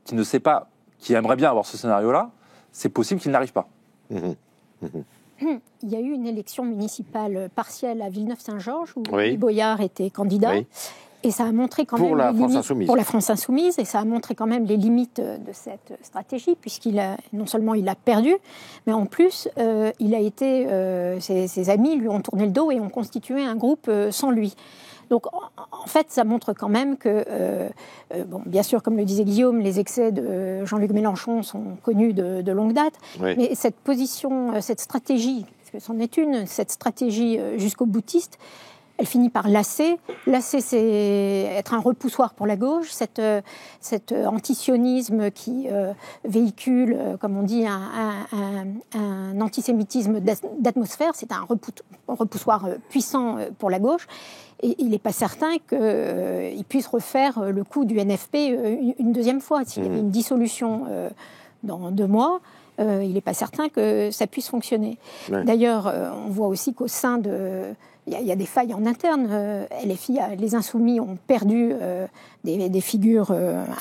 qui ne sait pas, qui aimerait bien avoir ce scénario-là, c'est possible qu'il n'arrive pas. Il y a eu une élection municipale partielle à Villeneuve-Saint-Georges où Oui. Louis Boyard était candidat. Oui. Et ça a montré quand Pour même la les France limites, insoumise. pour la France insoumise, et ça a montré quand même les limites de cette stratégie, non seulement il a perdu, mais en plus il a été, ses amis lui ont tourné le dos et ont constitué un groupe sans lui. Donc en fait, ça montre quand même que, bon, bien sûr, comme le disait Guillaume, les excès de Jean-Luc Mélenchon sont connus de longue date, Oui. mais cette position, cette stratégie, parce que c'en est une, cette stratégie jusqu'au boutiste, elle finit par lasser. Lasser, c'est être un repoussoir pour la gauche, cet antisionisme qui véhicule, comme on dit, un antisémitisme d'atmosphère, c'est un repoussoir puissant pour la gauche. Et il n'est pas certain qu'il puisse refaire le coup du NFP une deuxième fois. S'il y avait une dissolution dans 2 mois, il n'est pas certain que ça puisse fonctionner. Ouais. D'ailleurs, on voit aussi qu'au sein de... Il y a des failles en interne. LFI, les Insoumis ont perdu des figures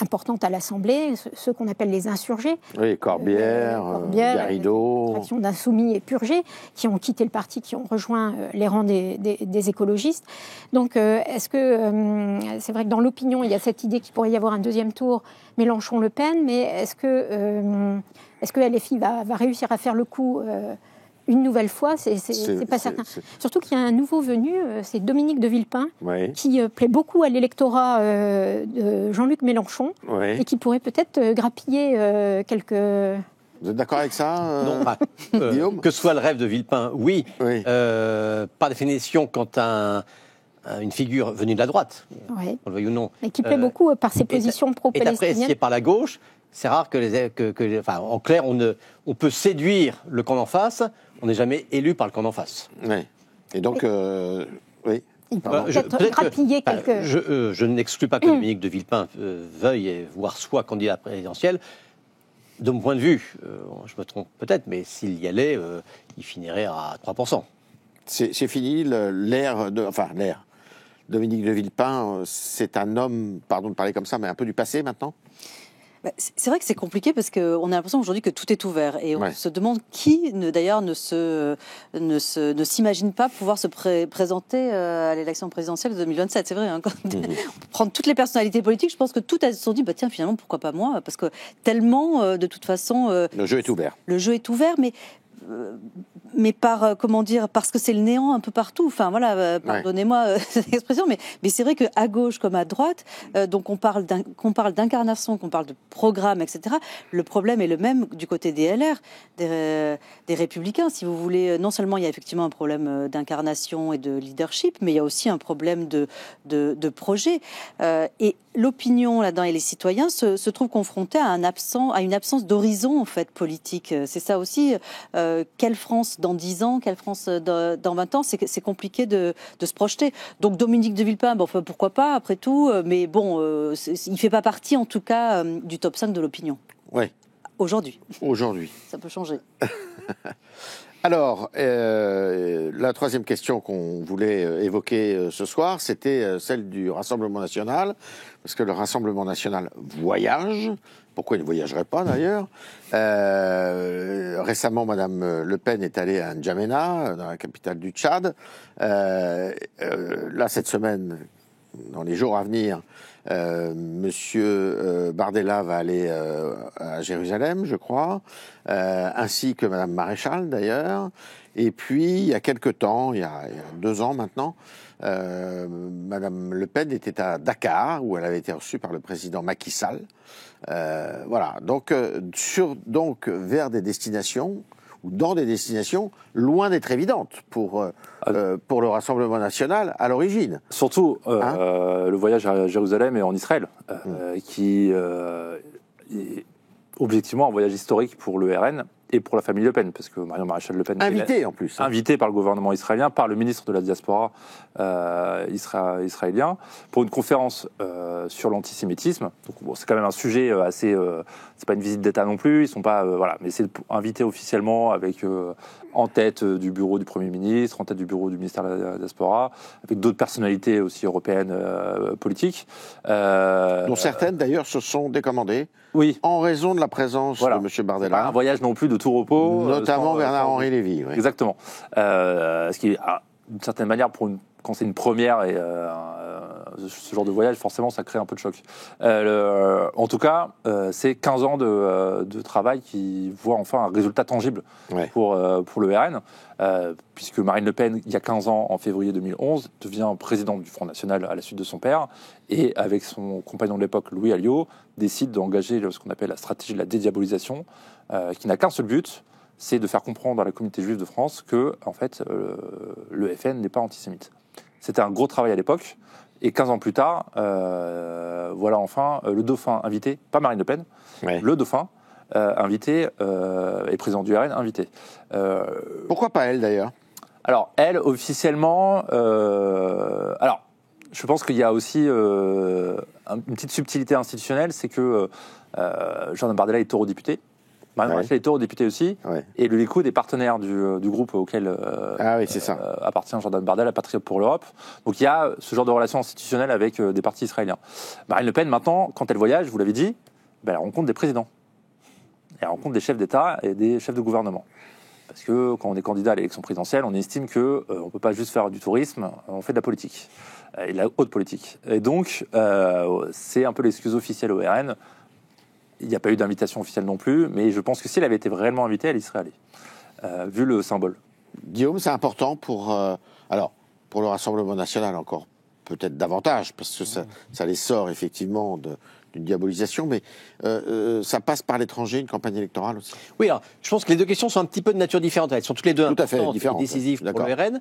importantes à l'Assemblée, ceux qu'on appelle les insurgés. Oui, Corbière, Garrido. Fraction d'Insoumis et Purgé, qui ont quitté le parti, qui ont rejoint les rangs des écologistes. Donc, est-ce que... c'est vrai que dans l'opinion, il y a cette idée qu'il pourrait y avoir un deuxième tour Mélenchon-Le Pen, mais est-ce que LFI va réussir à faire le coup une nouvelle fois, c'est pas certain. Surtout qu'il y a un nouveau venu, c'est Dominique de Villepin, Oui. qui plaît beaucoup à l'électorat de Jean-Luc Mélenchon, Oui. et qui pourrait peut-être grappiller quelques... Vous êtes d'accord avec ça Non, Guillaume que ce soit le rêve de Villepin, oui. Oui. Par définition, quand une figure venue de la droite, Ouais. on le veuille ou non, Mais qui plaît beaucoup par ses positions est appréciée pro-palestiniennes. par la gauche, c'est rare enfin, en clair, on peut séduire le camp d'en face, on n'est jamais élu par le camp d'en face. Oui. Et donc, oui. Il peut Pardon. peut-être grappiller quelques... Je n'exclus pas que Dominique de Villepin veuille voir soit candidat présidentiel. De mon point de vue, je me trompe peut-être, mais s'il y allait, il finirait à 3%. C'est fini l'ère. Dominique de Villepin, c'est un homme, pardon de parler comme ça, mais un peu du passé maintenant. C'est vrai que c'est compliqué parce qu'on a l'impression aujourd'hui que tout est ouvert et on se demande qui, d'ailleurs, ne s'imagine pas pouvoir se présenter à l'élection présidentielle de 2027. C'est vrai, hein, quand on prend toutes les personnalités politiques, je pense que toutes elles se sont dit, bah, tiens, finalement, pourquoi pas moi? Parce que tellement, de toute façon... Le jeu est ouvert. Le jeu est ouvert, mais par, comment dire, parce que c'est le néant un peu partout. Enfin, voilà, pardonnez-moi cette expression, mais c'est vrai qu'à gauche comme à droite, donc on parle d'incarnation, qu'on parle de programme, etc. Le problème est le même du côté des LR, des Républicains, si vous voulez. Non seulement il y a effectivement un problème d'incarnation et de leadership, mais il y a aussi un problème de projet. Et l'opinion là-dedans et les citoyens se trouvent confrontés à une absence d'horizon en fait politique. C'est ça aussi. Quelle France dans 10 ans, quelle France dans 20 ans, c'est compliqué de se projeter. Donc Dominique de Villepin, bon, enfin, pourquoi pas après tout, mais bon, il ne fait pas partie en tout cas du top 5 de l'opinion. Oui. Aujourd'hui. Aujourd'hui. Ça peut changer. Alors, la troisième question qu'on voulait évoquer ce soir, c'était celle du Rassemblement national, parce que le Rassemblement national voyage. Pourquoi il ne voyagerait pas d'ailleurs? Récemment, Madame Le Pen est allée à N'Djamena, dans la capitale du Tchad. Là, cette semaine, dans les jours à venir, Monsieur Bardella va aller à Jérusalem, je crois, ainsi que Madame Maréchal d'ailleurs. Et puis, il y a quelque temps, il y a 2 ans maintenant, Madame Le Pen était à Dakar, où elle avait été reçue par le président Macky Sall. Voilà, donc vers des destinations ou dans des destinations loin d'être évidentes pour le Rassemblement national à l'origine. Surtout le voyage à Jérusalem et en Israël, qui est objectivement un voyage historique pour le RN et pour la famille Le Pen, parce que Marion Maréchal Le Pen invité en plus, invité par le gouvernement israélien, par le ministre de la diaspora israélien, pour une conférence sur l'antisémitisme. Donc bon, c'est quand même un sujet assez, c'est pas une visite d'État non plus, ils sont pas voilà, mais c'est invité officiellement avec en tête du bureau du Premier ministre, en tête du bureau du ministère de la Diaspora, avec d'autres personnalités aussi européennes politiques. Dont certaines, d'ailleurs, se sont décommandées en raison de la présence de M. Bardella. Pas un voyage non plus de tout repos. Notamment Bernard-Henri Lévy. Oui. Exactement. Ce qui est, d'une certaine manière, quand c'est une première et ce genre de voyage, forcément, ça crée un peu de choc. En tout cas, c'est 15 ans de travail qui voient enfin un résultat tangible pour le RN, puisque Marine Le Pen, il y a 15 ans, en février 2011, devient présidente du Front National à la suite de son père, et avec son compagnon de l'époque, Louis Alliot, décide d'engager ce qu'on appelle la stratégie de la dédiabolisation, qui n'a qu'un seul but, c'est de faire comprendre à la communauté juive de France que, en fait, le FN n'est pas antisémite. C'était un gros travail à l'époque. Et 15 ans plus tard, voilà enfin le dauphin invité, pas Marine Le Pen, le dauphin invité et président du RN invité. Pourquoi pas elle d'ailleurs? Alors elle, officiellement, alors je pense qu'il y a aussi une petite subtilité institutionnelle, c'est que Jordan Bardella est eurodéputé. Marine Le Pen est eurodéputé aussi, et le Likoud est partenaire du groupe auquel appartient Jordan Bardella, Patriotes pour l'Europe. Donc il y a ce genre de relation institutionnelle avec des partis israéliens. Marine Le Pen, maintenant, quand elle voyage, vous l'avez dit, elle rencontre des présidents. Elle rencontre des chefs d'État et des chefs de gouvernement. Parce que quand on est candidat à l'élection présidentielle, on estime qu'on ne peut pas juste faire du tourisme, on fait de la politique, et de la haute politique. Et donc, c'est un peu l'excuse officielle au RN. Il n'y a pas eu d'invitation officielle non plus, mais je pense que si elle avait été réellement invitée, elle y serait allée, vu le symbole. Guillaume, c'est important pour le Rassemblement national encore peut-être davantage, parce que ça les sort effectivement d'une diabolisation, mais ça passe par l'étranger, une campagne électorale aussi. Oui, alors je pense que les deux questions sont un petit peu de nature différente. Elles sont toutes les deux importantes et décisives pour le RN.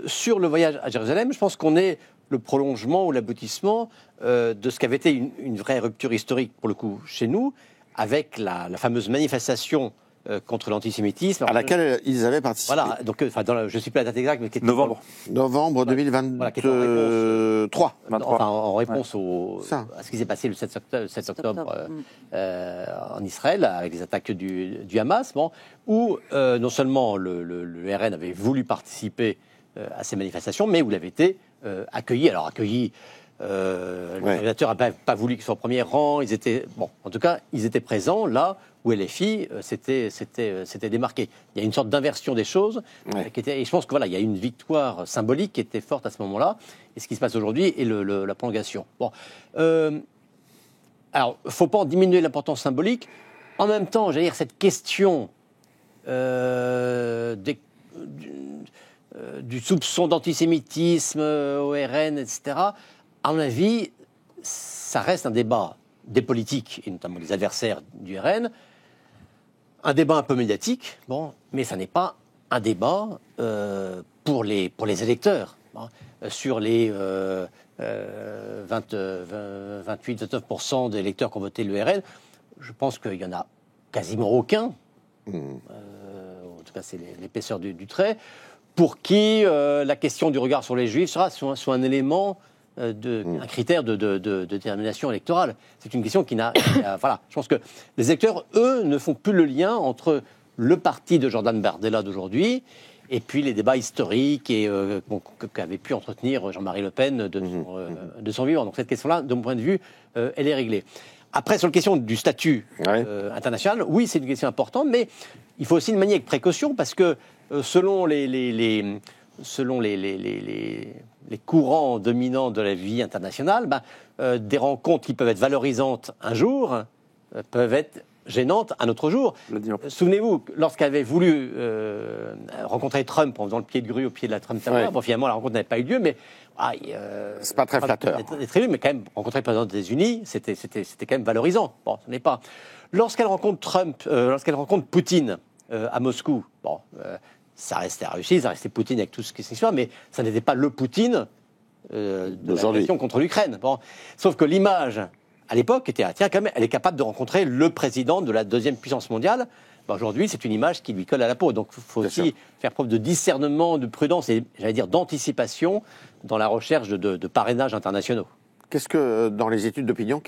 Sur le voyage à Jérusalem, je pense qu'on est le prolongement ou l'aboutissement de ce qu'avait été une vraie rupture historique, pour le coup, chez nous, avec la fameuse manifestation contre l'antisémitisme. À laquelle ils avaient participé. Voilà, donc je ne sais plus la date exacte, mais qui était Novembre 2023. En réponse à ce qui s'est passé le 7 octobre en Israël, avec les attaques du Hamas, où non seulement le RN avait voulu participer à ces manifestations, mais où il avait été accueilli. Alors accueilli, l'organisateur n'a pas voulu qu'ils soient au premier rang. En tout cas, ils étaient présents là où LFI s'était démarqué. Il y a une sorte d'inversion des choses, et je pense que il y a une victoire symbolique qui était forte à ce moment-là. Et ce qui se passe aujourd'hui est la prolongation. Alors, il ne faut pas en diminuer l'importance symbolique. En même temps, j'allais dire, cette question du soupçon d'antisémitisme au RN, etc., à mon avis, ça reste un débat des politiques, et notamment des adversaires du RN, un débat un peu médiatique, mais ça n'est pas un débat pour les électeurs. Sur les 28-29% des électeurs qui ont voté le RN, je pense qu'il n'y en a quasiment aucun, en tout cas c'est l'épaisseur du trait, pour qui la question du regard sur les Juifs sera un élément, un critère de détermination électorale. C'est une question qui n'a... voilà, je pense que les électeurs, eux, ne font plus le lien entre le parti de Jordan Bardella d'aujourd'hui et puis les débats historiques qu'avait pu entretenir Jean-Marie Le Pen de son vivant. Donc cette question-là, de mon point de vue, elle est réglée. Après, sur la question du statut international, oui, c'est une question importante, mais il faut aussi le manier avec précaution, parce que selon les courants dominants de la vie internationale, des rencontres qui peuvent être valorisantes un jour peuvent être gênantes un autre jour. Souvenez-vous, lorsqu'elle avait voulu rencontrer Trump en faisant le pied de grue au pied de la Trump Tower, finalement la rencontre n'avait pas eu lieu, mais c'est pas très flatteur. Très mais quand même rencontrer le président des États-Unis, c'était quand même valorisant. Ce n'est pas. Lorsqu'elle rencontre Poutine à Moscou, ça restait Russie, ça restait Poutine avec tout ce qui s'est fait, mais ça n'était pas le Poutine de l'agression contre l'Ukraine. Sauf que l'image, à l'époque, était quand même, elle est capable de rencontrer le président de la deuxième puissance mondiale. Aujourd'hui, c'est une image qui lui colle à la peau. Donc, il faut aussi faire preuve de discernement, de prudence et, j'allais dire, d'anticipation dans la recherche de parrainages internationaux. Qu'est-ce que, dans les études d'opinion,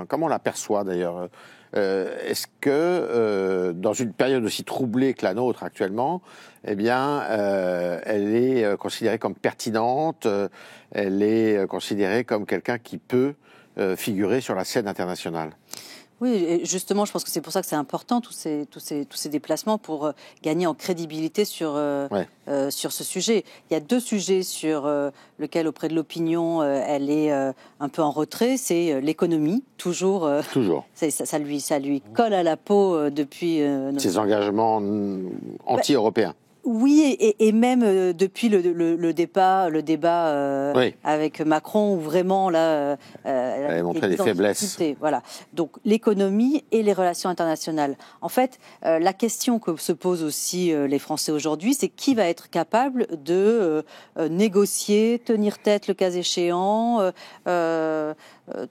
comment on l'aperçoit d'ailleurs est-ce que dans une période aussi troublée que la nôtre actuellement, eh bien, elle est considérée comme pertinente, elle est considérée comme quelqu'un qui peut figurer sur la scène internationale? Oui, et justement, je pense que c'est pour ça que c'est important, tous ces déplacements, pour gagner en crédibilité sur ce sujet. Il y a 2 sujets sur lesquels, auprès de l'opinion, elle est un peu en retrait. C'est l'économie, toujours. Ça lui colle à la peau depuis... Ses engagements anti-européens. Oui, et même depuis le débat avec Macron, où vraiment là, elle a montré des faiblesses. Voilà. Donc l'économie et les relations internationales. En fait, la question que se posent aussi les Français aujourd'hui, c'est qui va être capable de négocier, tenir tête le cas échéant,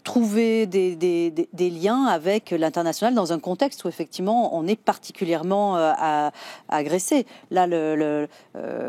trouver des liens avec l'international dans un contexte où effectivement on est particulièrement agressé. Là,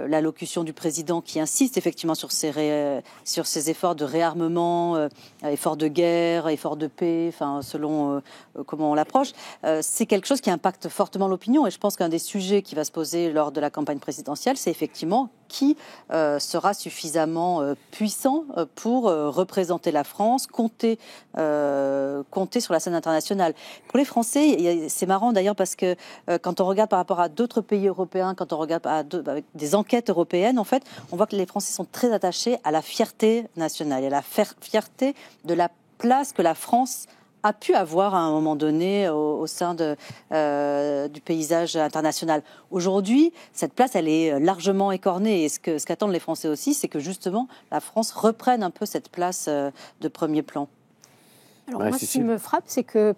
l'allocution du président qui insiste effectivement sur ces efforts de réarmement, efforts de guerre, efforts de paix, enfin selon comment on l'approche, c'est quelque chose qui impacte fortement l'opinion. Et je pense qu'un des sujets qui va se poser lors de la campagne présidentielle, c'est effectivement qui sera suffisamment puissant pour représenter la France, compter sur la scène internationale. Pour les Français, c'est marrant d'ailleurs parce que quand on regarde par rapport à d'autres pays européens, quand on regarde avec des enquêtes européennes, en fait, on voit que les Français sont très attachés à la fierté nationale et à la fierté de la place que la France a pu avoir à un moment donné au sein du paysage international. Aujourd'hui, cette place, elle est largement écornée. Et ce qu'attendent les Français aussi, c'est que justement, la France reprenne un peu cette place de premier plan. Alors moi, ce qui me frappe, c'est que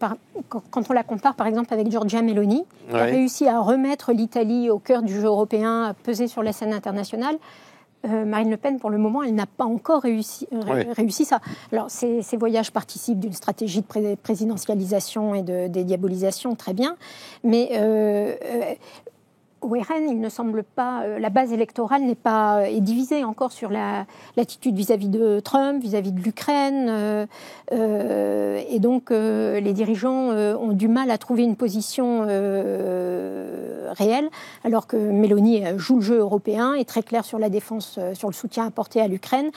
quand on la compare, par exemple, avec Giorgia Meloni, qui a réussi à remettre l'Italie au cœur du jeu européen, à peser sur la scène internationale, Marine Le Pen, pour le moment, elle n'a pas encore réussi ça. Alors, ces voyages participent d'une stratégie de présidentialisation et de dédiabolisation, très bien, mais au RN, il ne semble pas, la base électorale est divisée encore sur l'attitude vis-à-vis de Trump, vis-à-vis de l'Ukraine, et donc les dirigeants ont du mal à trouver une position réelle, alors que Meloni joue le jeu européen, est très claire sur la défense, sur le soutien apporté à l'Ukraine,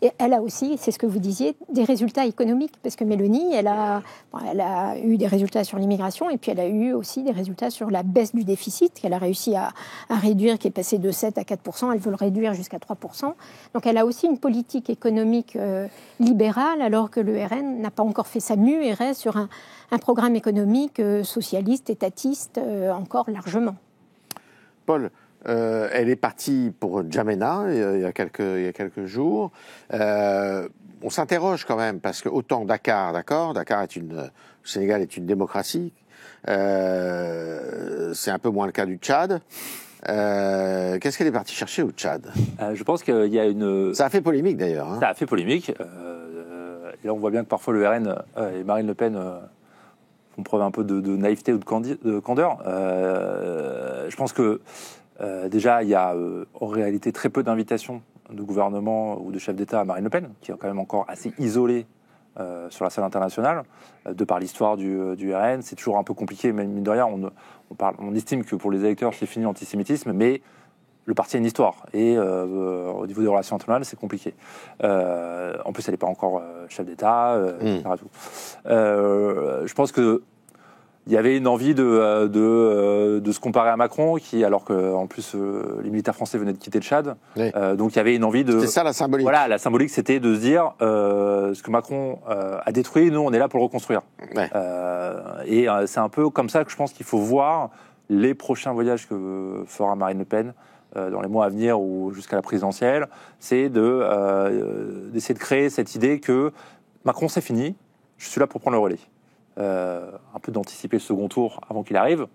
et elle a aussi, c'est ce que vous disiez, des résultats économiques, parce que Meloni, elle a eu des résultats sur l'immigration, et puis elle a eu aussi des résultats sur la baisse du déficit qu'elle a réussi à réduire, qui est passé de 7 à 4%, elle veut le réduire jusqu'à 3%. Donc elle a aussi une politique économique libérale, alors que le RN n'a pas encore fait sa mue et reste sur un programme économique socialiste, étatiste, encore largement. Paul, elle est partie pour N'Djamena il y a quelques jours. On s'interroge quand même, parce que autant Dakar, le Sénégal est une démocratie, c'est un peu moins le cas du Tchad. Qu'est-ce qu'elle est partie chercher au Tchad? Je pense qu'il y a une... Ça a fait polémique d'ailleurs. Ça a fait polémique. Et là, on voit bien que parfois le RN et Marine Le Pen font preuve un peu de naïveté ou de candeur. Je pense que déjà, il y a en réalité très peu d'invitations de gouvernement ou de chef d'État à Marine Le Pen, qui est quand même encore assez isolée sur la scène internationale, de par l'histoire du RN. C'est toujours un peu compliqué, mais mine de rien, on estime que pour les électeurs, c'est fini l'antisémitisme, mais le parti a une histoire. Et au niveau des relations internationales, c'est compliqué. En plus, elle n'est pas encore chef d'État, etc. Je pense que il y avait une envie de se comparer à Macron, qui, alors qu'en plus les militaires français venaient de quitter le Tchad, donc il y avait une envie de... C'était ça la symbolique. Voilà, la symbolique, c'était de se dire ce que Macron a détruit, nous on est là pour le reconstruire. Et c'est un peu comme ça que je pense qu'il faut voir les prochains voyages que fera Marine Le Pen dans les mois à venir ou jusqu'à la présidentielle, c'est d'essayer de créer cette idée que Macron c'est fini, je suis là pour prendre le relais. Un peu d'anticiper le second tour avant qu'il arrive,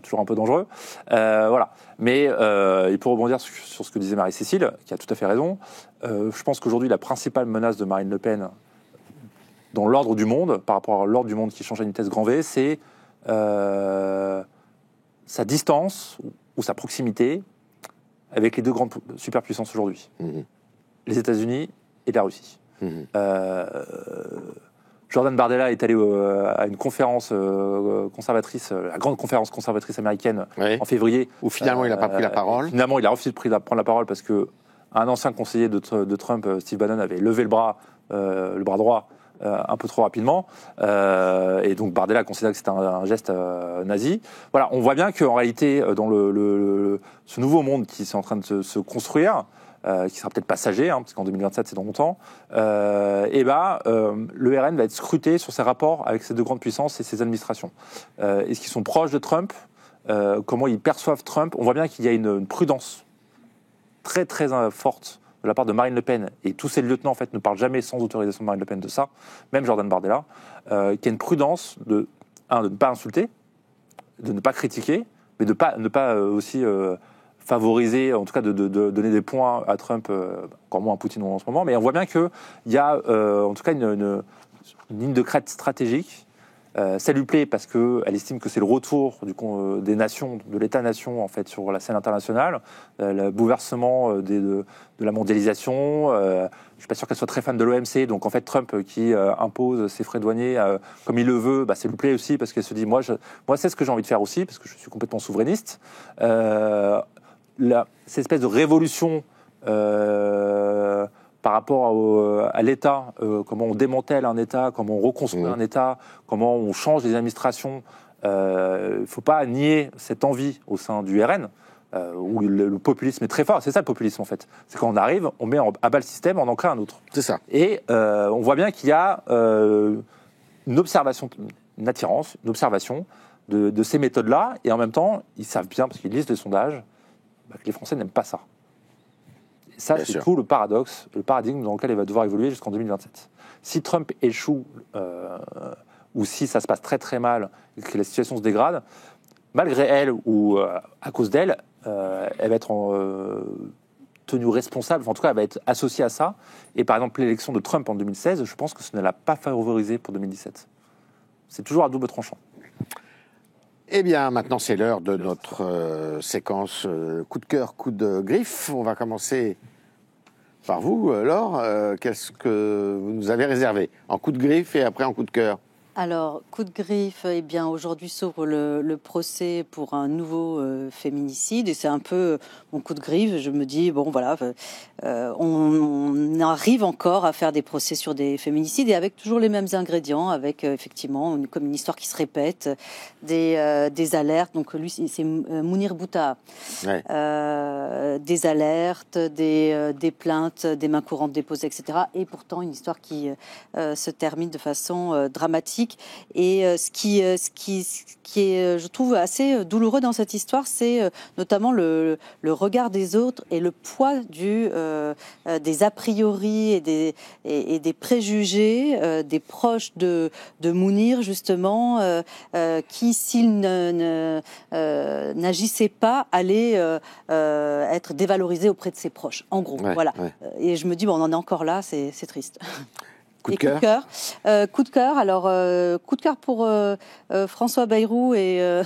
toujours un peu dangereux. Voilà. Mais et pour rebondir sur ce que disait Marie-Cécile, qui a tout à fait raison, je pense qu'aujourd'hui la principale menace de Marine Le Pen dans l'ordre du monde, par rapport à l'ordre du monde qui change à une vitesse grand V, c'est sa distance ou sa proximité avec les deux grandes superpuissances aujourd'hui, les États-Unis et la Russie. Jordan Bardella est allé à une conférence conservatrice, la grande conférence conservatrice américaine en février. Où finalement il n'a pas pris la parole. Finalement, il a refusé de prendre la parole parce qu'un ancien conseiller de Trump, Steve Bannon, avait levé le bras droit, un peu trop rapidement. Et donc Bardella considère que c'était un geste nazi. Voilà, on voit bien qu'en réalité, dans ce nouveau monde qui est en train de se construire, qui sera peut-être passager, parce qu'en 2027 c'est dans longtemps, le RN va être scruté sur ses rapports avec ces deux grandes puissances et ses administrations. Est-ce qu'ils sont proches de Trump, comment ils perçoivent Trump? On voit bien qu'il y a une prudence très très forte de la part de Marine Le Pen, et tous ces lieutenants en fait ne parlent jamais sans autorisation de Marine Le Pen de ça, même Jordan Bardella, qui a une prudence de ne pas insulter, de ne pas critiquer, mais de ne pas aussi favoriser, en tout cas de donner des points à Trump, encore moins à Poutine en ce moment, mais on voit bien qu'il y a en tout cas une ligne de crête stratégique. Ça lui plaît parce qu'elle estime que c'est le retour des nations, de l'État-nation en fait, sur la scène internationale, le bouleversement de la mondialisation. Je ne suis pas sûr qu'elle soit très fan de l'OMC, donc en fait Trump qui impose ses frais douaniers comme il le veut, ça lui plaît aussi parce qu'elle se dit moi c'est ce que j'ai envie de faire aussi parce que je suis complètement souverainiste. Cette espèce de révolution par rapport à l'État, comment on démantèle un État, comment on reconstruit un État, comment on change les administrations. Il ne faut pas nier cette envie au sein du RN, où le populisme est très fort. C'est ça le populisme en fait. C'est quand on arrive, on met à bas le système, on en crée un autre. C'est ça. Et on voit bien qu'il y a une observation, une attirance, une observation de ces méthodes-là, et en même temps, ils savent bien, parce qu'ils lisent les sondages, que les Français n'aiment pas ça. Et ça, c'est tout le paradoxe, le paradigme dans lequel il va devoir évoluer jusqu'en 2027. Si Trump échoue, ou si ça se passe très très mal, et que la situation se dégrade, malgré elle ou à cause d'elle, elle va être tenue responsable, en tout cas elle va être associée à ça. Et par exemple, l'élection de Trump en 2016, je pense que ce ne l'a pas favorisé pour 2017. C'est toujours à double tranchant. Eh bien, maintenant, c'est l'heure de notre séquence coup de cœur, coup de griffe. On va commencer par vous, Laure. Qu'est-ce que vous nous avez réservé en coup de griffe et après en coup de cœur? Alors, coup de griffe, eh bien, aujourd'hui s'ouvre le procès pour un nouveau féminicide, et c'est un peu mon coup de griffe. Je me dis, bon, voilà, on arrive encore à faire des procès sur des féminicides, et avec toujours les mêmes ingrédients, avec effectivement comme une histoire qui se répète, des alertes. Donc lui, c'est Mounir Bouta. Ouais. Des alertes, des plaintes, des mains courantes déposées, etc. Et pourtant, une histoire qui se termine de façon dramatique. Et ce qui est, je trouve, assez douloureux dans cette histoire, c'est notamment le regard des autres et le poids des a priori et des préjugés des proches de Mounir, justement, qui, s'ils n'agissaient pas, allaient être dévalorisés auprès de ses proches. En gros, voilà. Ouais. Et je me dis, bon, on en est encore là, c'est triste. Coup de cœur. Coup de cœur. Alors, coup de cœur pour François Bayrou et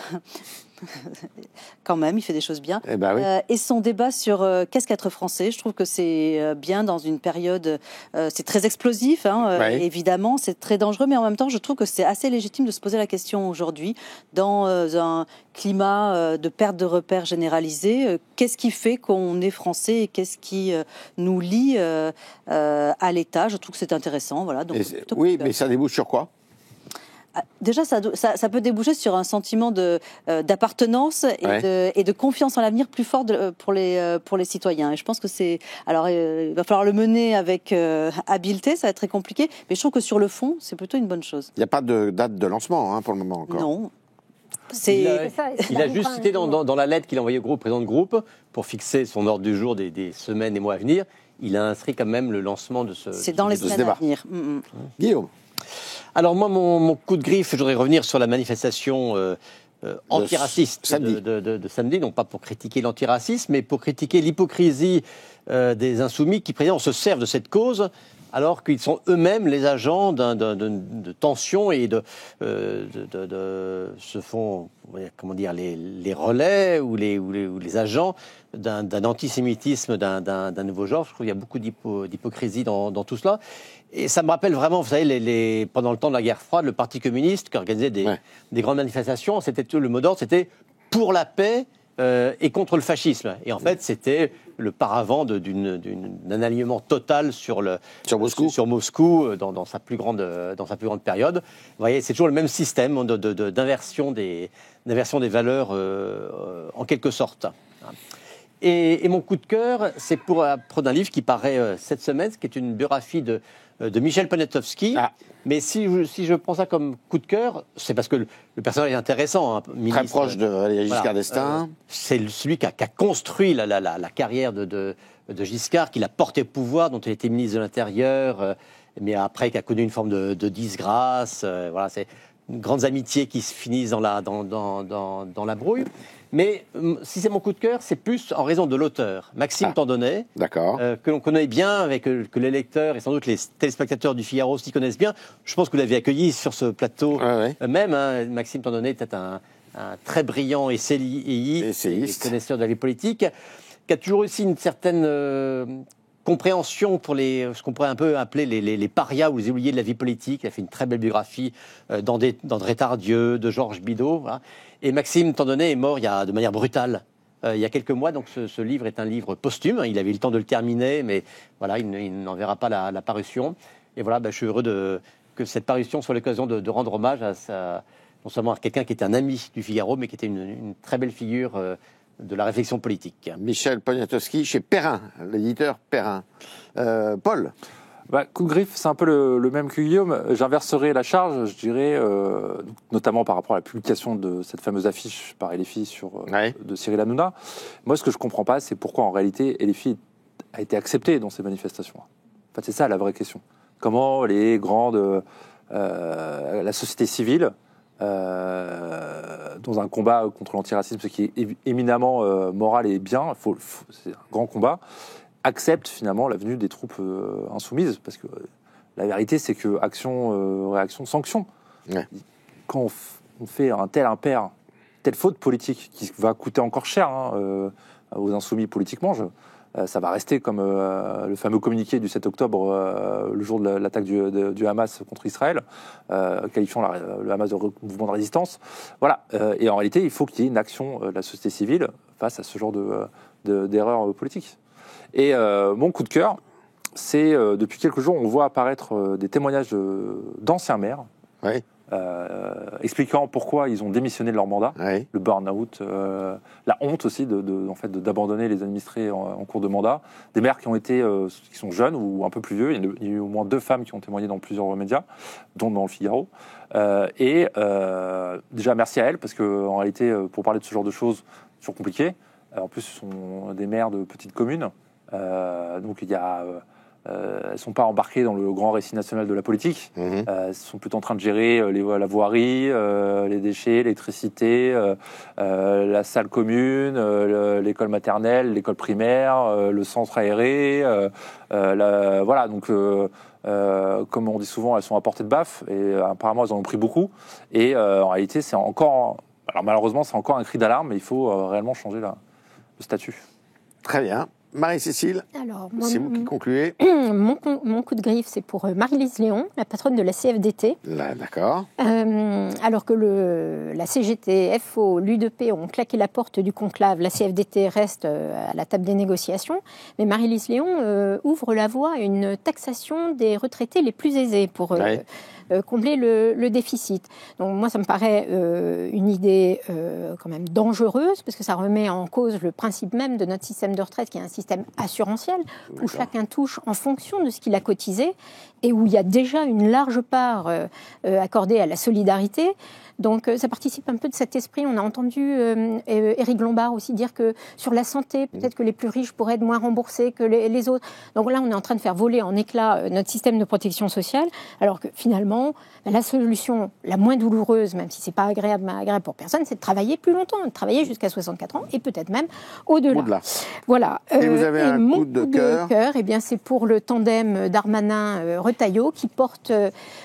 quand même, il fait des choses bien. Eh ben oui. Et son débat sur qu'est-ce qu'être français. Je trouve que c'est bien dans une période. C'est très explosif, évidemment, c'est très dangereux, mais en même temps, je trouve que c'est assez légitime de se poser la question aujourd'hui, dans un climat de perte de repères généralisée. Qu'est-ce qui fait qu'on est français et qu'est-ce qui nous lie à l'État? Je trouve que c'est intéressant. Voilà, donc, oui, mais ça débouche sur quoi? Déjà, ça peut déboucher sur un sentiment d'appartenance et de confiance en l'avenir plus fort pour les citoyens. Et je pense que c'est... Alors, il va falloir le mener avec habileté, ça va être très compliqué, mais je trouve que sur le fond, c'est plutôt une bonne chose. Il n'y a pas de date de lancement pour le moment encore. Non. Il a juste cité dans la lettre qu'il a envoyée au président de groupe, pour fixer son ordre du jour des semaines et mois à venir, il a inscrit quand même le lancement de ce débat. C'est dans les semaines à venir. Guillaume. Alors moi, mon coup de griffe, je voudrais revenir sur la manifestation antiraciste de samedi, non pas pour critiquer l'antiracisme, mais pour critiquer l'hypocrisie des insoumis qui, précisément, se servent de cette cause alors qu'ils sont eux-mêmes les agents de tension et se font, comment dire, les relais ou les agents d'un antisémitisme d'un nouveau genre. Je trouve qu'il y a beaucoup d'hypocrisie dans tout cela. Et ça me rappelle vraiment, vous savez, pendant le temps de la guerre froide, le Parti communiste qui organisait des grandes manifestations, le mot d'ordre, c'était pour la paix et contre le fascisme. Et en fait, c'était le paravent d'un alignement total sur Moscou dans sa plus grande période. Vous voyez, c'est toujours le même système d'inversion des valeurs en quelque sorte. Et mon coup de cœur, c'est pour un livre qui paraît cette semaine, qui est une biographie de Michel Poniatowski. Mais si je prends ça comme coup de cœur, c'est parce que le personnage est intéressant. Très proche de Valéry Giscard d'Estaing. C'est celui qui a construit la carrière de Giscard, qui l'a porté au pouvoir, dont il était ministre de l'Intérieur, mais après qui a connu une forme de disgrâce. Voilà, c'est grandes amitiés qui se finissent dans la brouille. Mais si c'est mon coup de cœur, c'est plus en raison de l'auteur, Maxime Tandonnet, que l'on connaît bien, que les lecteurs et sans doute les téléspectateurs du Figaro aussi connaissent bien. Je pense que vous l'avez accueilli sur ce plateau même. Maxime Tandonnet était un très brillant essayiste, connaisseur de la vie politique, qui a toujours aussi une certaine compréhension pour ce qu'on pourrait un peu appeler les parias ou les oubliés de la vie politique. Il a fait une très belle biographie d'André Tardieu, de Georges Bidault. Voilà. Et Maxime Tandonnet est mort de manière brutale il y a quelques mois. Donc ce livre est un livre posthume. Il avait eu le temps de le terminer, mais voilà, il n'en verra pas la parution. Et voilà, je suis heureux que cette parution soit l'occasion de rendre hommage non seulement à quelqu'un qui était un ami du Figaro, mais qui était une très belle figure de la réflexion politique. Michel Poniatowski chez Perrin, l'éditeur Perrin. Paul? Coup de griffe, c'est un peu le même que Guillaume. J'inverserai la charge, je dirais, notamment par rapport à la publication de cette fameuse affiche par LFI de Cyril Hanouna. Moi, ce que je ne comprends pas, c'est pourquoi en réalité LFI a été accepté dans ces manifestations. En fait, c'est ça la vraie question. Comment les grandes... la société civile, dans un combat contre l'antiracisme, ce qui est éminemment moral et bien, c'est un grand combat, accepte finalement la venue des troupes insoumises, parce que la vérité c'est que action, réaction, sanction. Quand on fait un tel impair, telle faute politique qui va coûter encore cher aux insoumis politiquement, ça va rester comme le fameux communiqué du 7 octobre, le jour de l'attaque du Hamas contre Israël, qualifiant le Hamas de mouvement de résistance. Voilà. Et en réalité, il faut qu'il y ait une action de la société civile face à ce genre d'erreurs politiques. Et mon coup de cœur, c'est depuis quelques jours, on voit apparaître des témoignages d'anciens maires expliquant pourquoi ils ont démissionné de leur mandat, le burn-out, la honte aussi d'abandonner les administrés en cours de mandat, des maires qui sont jeunes ou un peu plus vieux. Il y a eu au moins 2 femmes qui ont témoigné dans plusieurs médias, dont dans le Figaro. Déjà merci à elles, parce qu'en réalité, pour parler de ce genre de choses, c'est toujours compliqué. En plus, ce sont des maires de petites communes, donc il y a... elles ne sont pas embarquées dans le grand récit national de la politique. Elles sont plutôt en train de gérer la voirie, les déchets, l'électricité, la salle commune, l'école maternelle, l'école primaire, le centre aéré. Voilà, donc comme on dit souvent, elles sont à portée de baffe, et apparemment elles en ont pris beaucoup. Et en réalité, c'est encore... Alors malheureusement, c'est encore un cri d'alarme, mais il faut réellement changer le statut. Très bien. Marie-Cécile, c'est vous qui concluez. Mon coup de griffe, c'est pour Marie-Lise Léon, la patronne de la CFDT. D'accord. Alors que la CGT, FO, l'UDP ont claqué la porte du conclave, la CFDT reste à la table des négociations. Mais Marie-Lise Léon ouvre la voie à une taxation des retraités les plus aisés pour combler le déficit. Donc moi, ça me paraît une idée quand même dangereuse, parce que ça remet en cause le principe même de notre système de retraite, qui est un système assurantiel, où chacun touche en fonction de ce qu'il a cotisé, et où il y a déjà une large part accordée à la solidarité. Donc ça participe un peu de cet esprit. On a entendu Éric Lombard aussi dire que sur la santé, peut-être que les plus riches pourraient être moins remboursés que les autres. Donc là, on est en train de faire voler en éclats notre système de protection sociale, alors que finalement, finalement, la solution la moins douloureuse, même si c'est pas agréable pour personne, c'est de travailler plus longtemps, de travailler jusqu'à 64 ans et peut-être même au-delà. Voilà. Et vous avez un coup de cœur. Eh bien, c'est pour le tandem Darmanin-Retailleau qui porte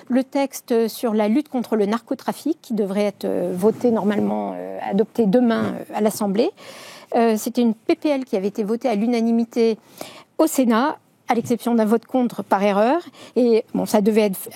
le texte sur la lutte contre le narcotrafic qui devrait être voté normalement, adopté demain à l'Assemblée. C'était une PPL qui avait été votée à l'unanimité au Sénat, à l'exception d'un vote contre par erreur. Et bon, ça devait être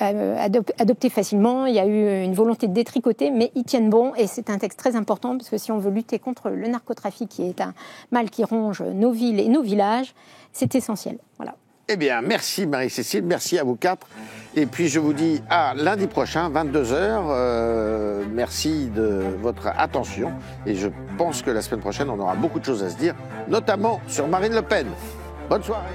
adopté facilement. Il y a eu une volonté de détricoter, mais ils tiennent bon. Et c'est un texte très important parce que si on veut lutter contre le narcotrafic, qui est un mal qui ronge nos villes et nos villages, c'est essentiel. Voilà. Eh bien, merci Marie-Cécile, merci à vous quatre. Et puis je vous dis à lundi prochain, 22h. Merci de votre attention. Et je pense que la semaine prochaine, on aura beaucoup de choses à se dire, notamment sur Marine Le Pen. Bonne soirée.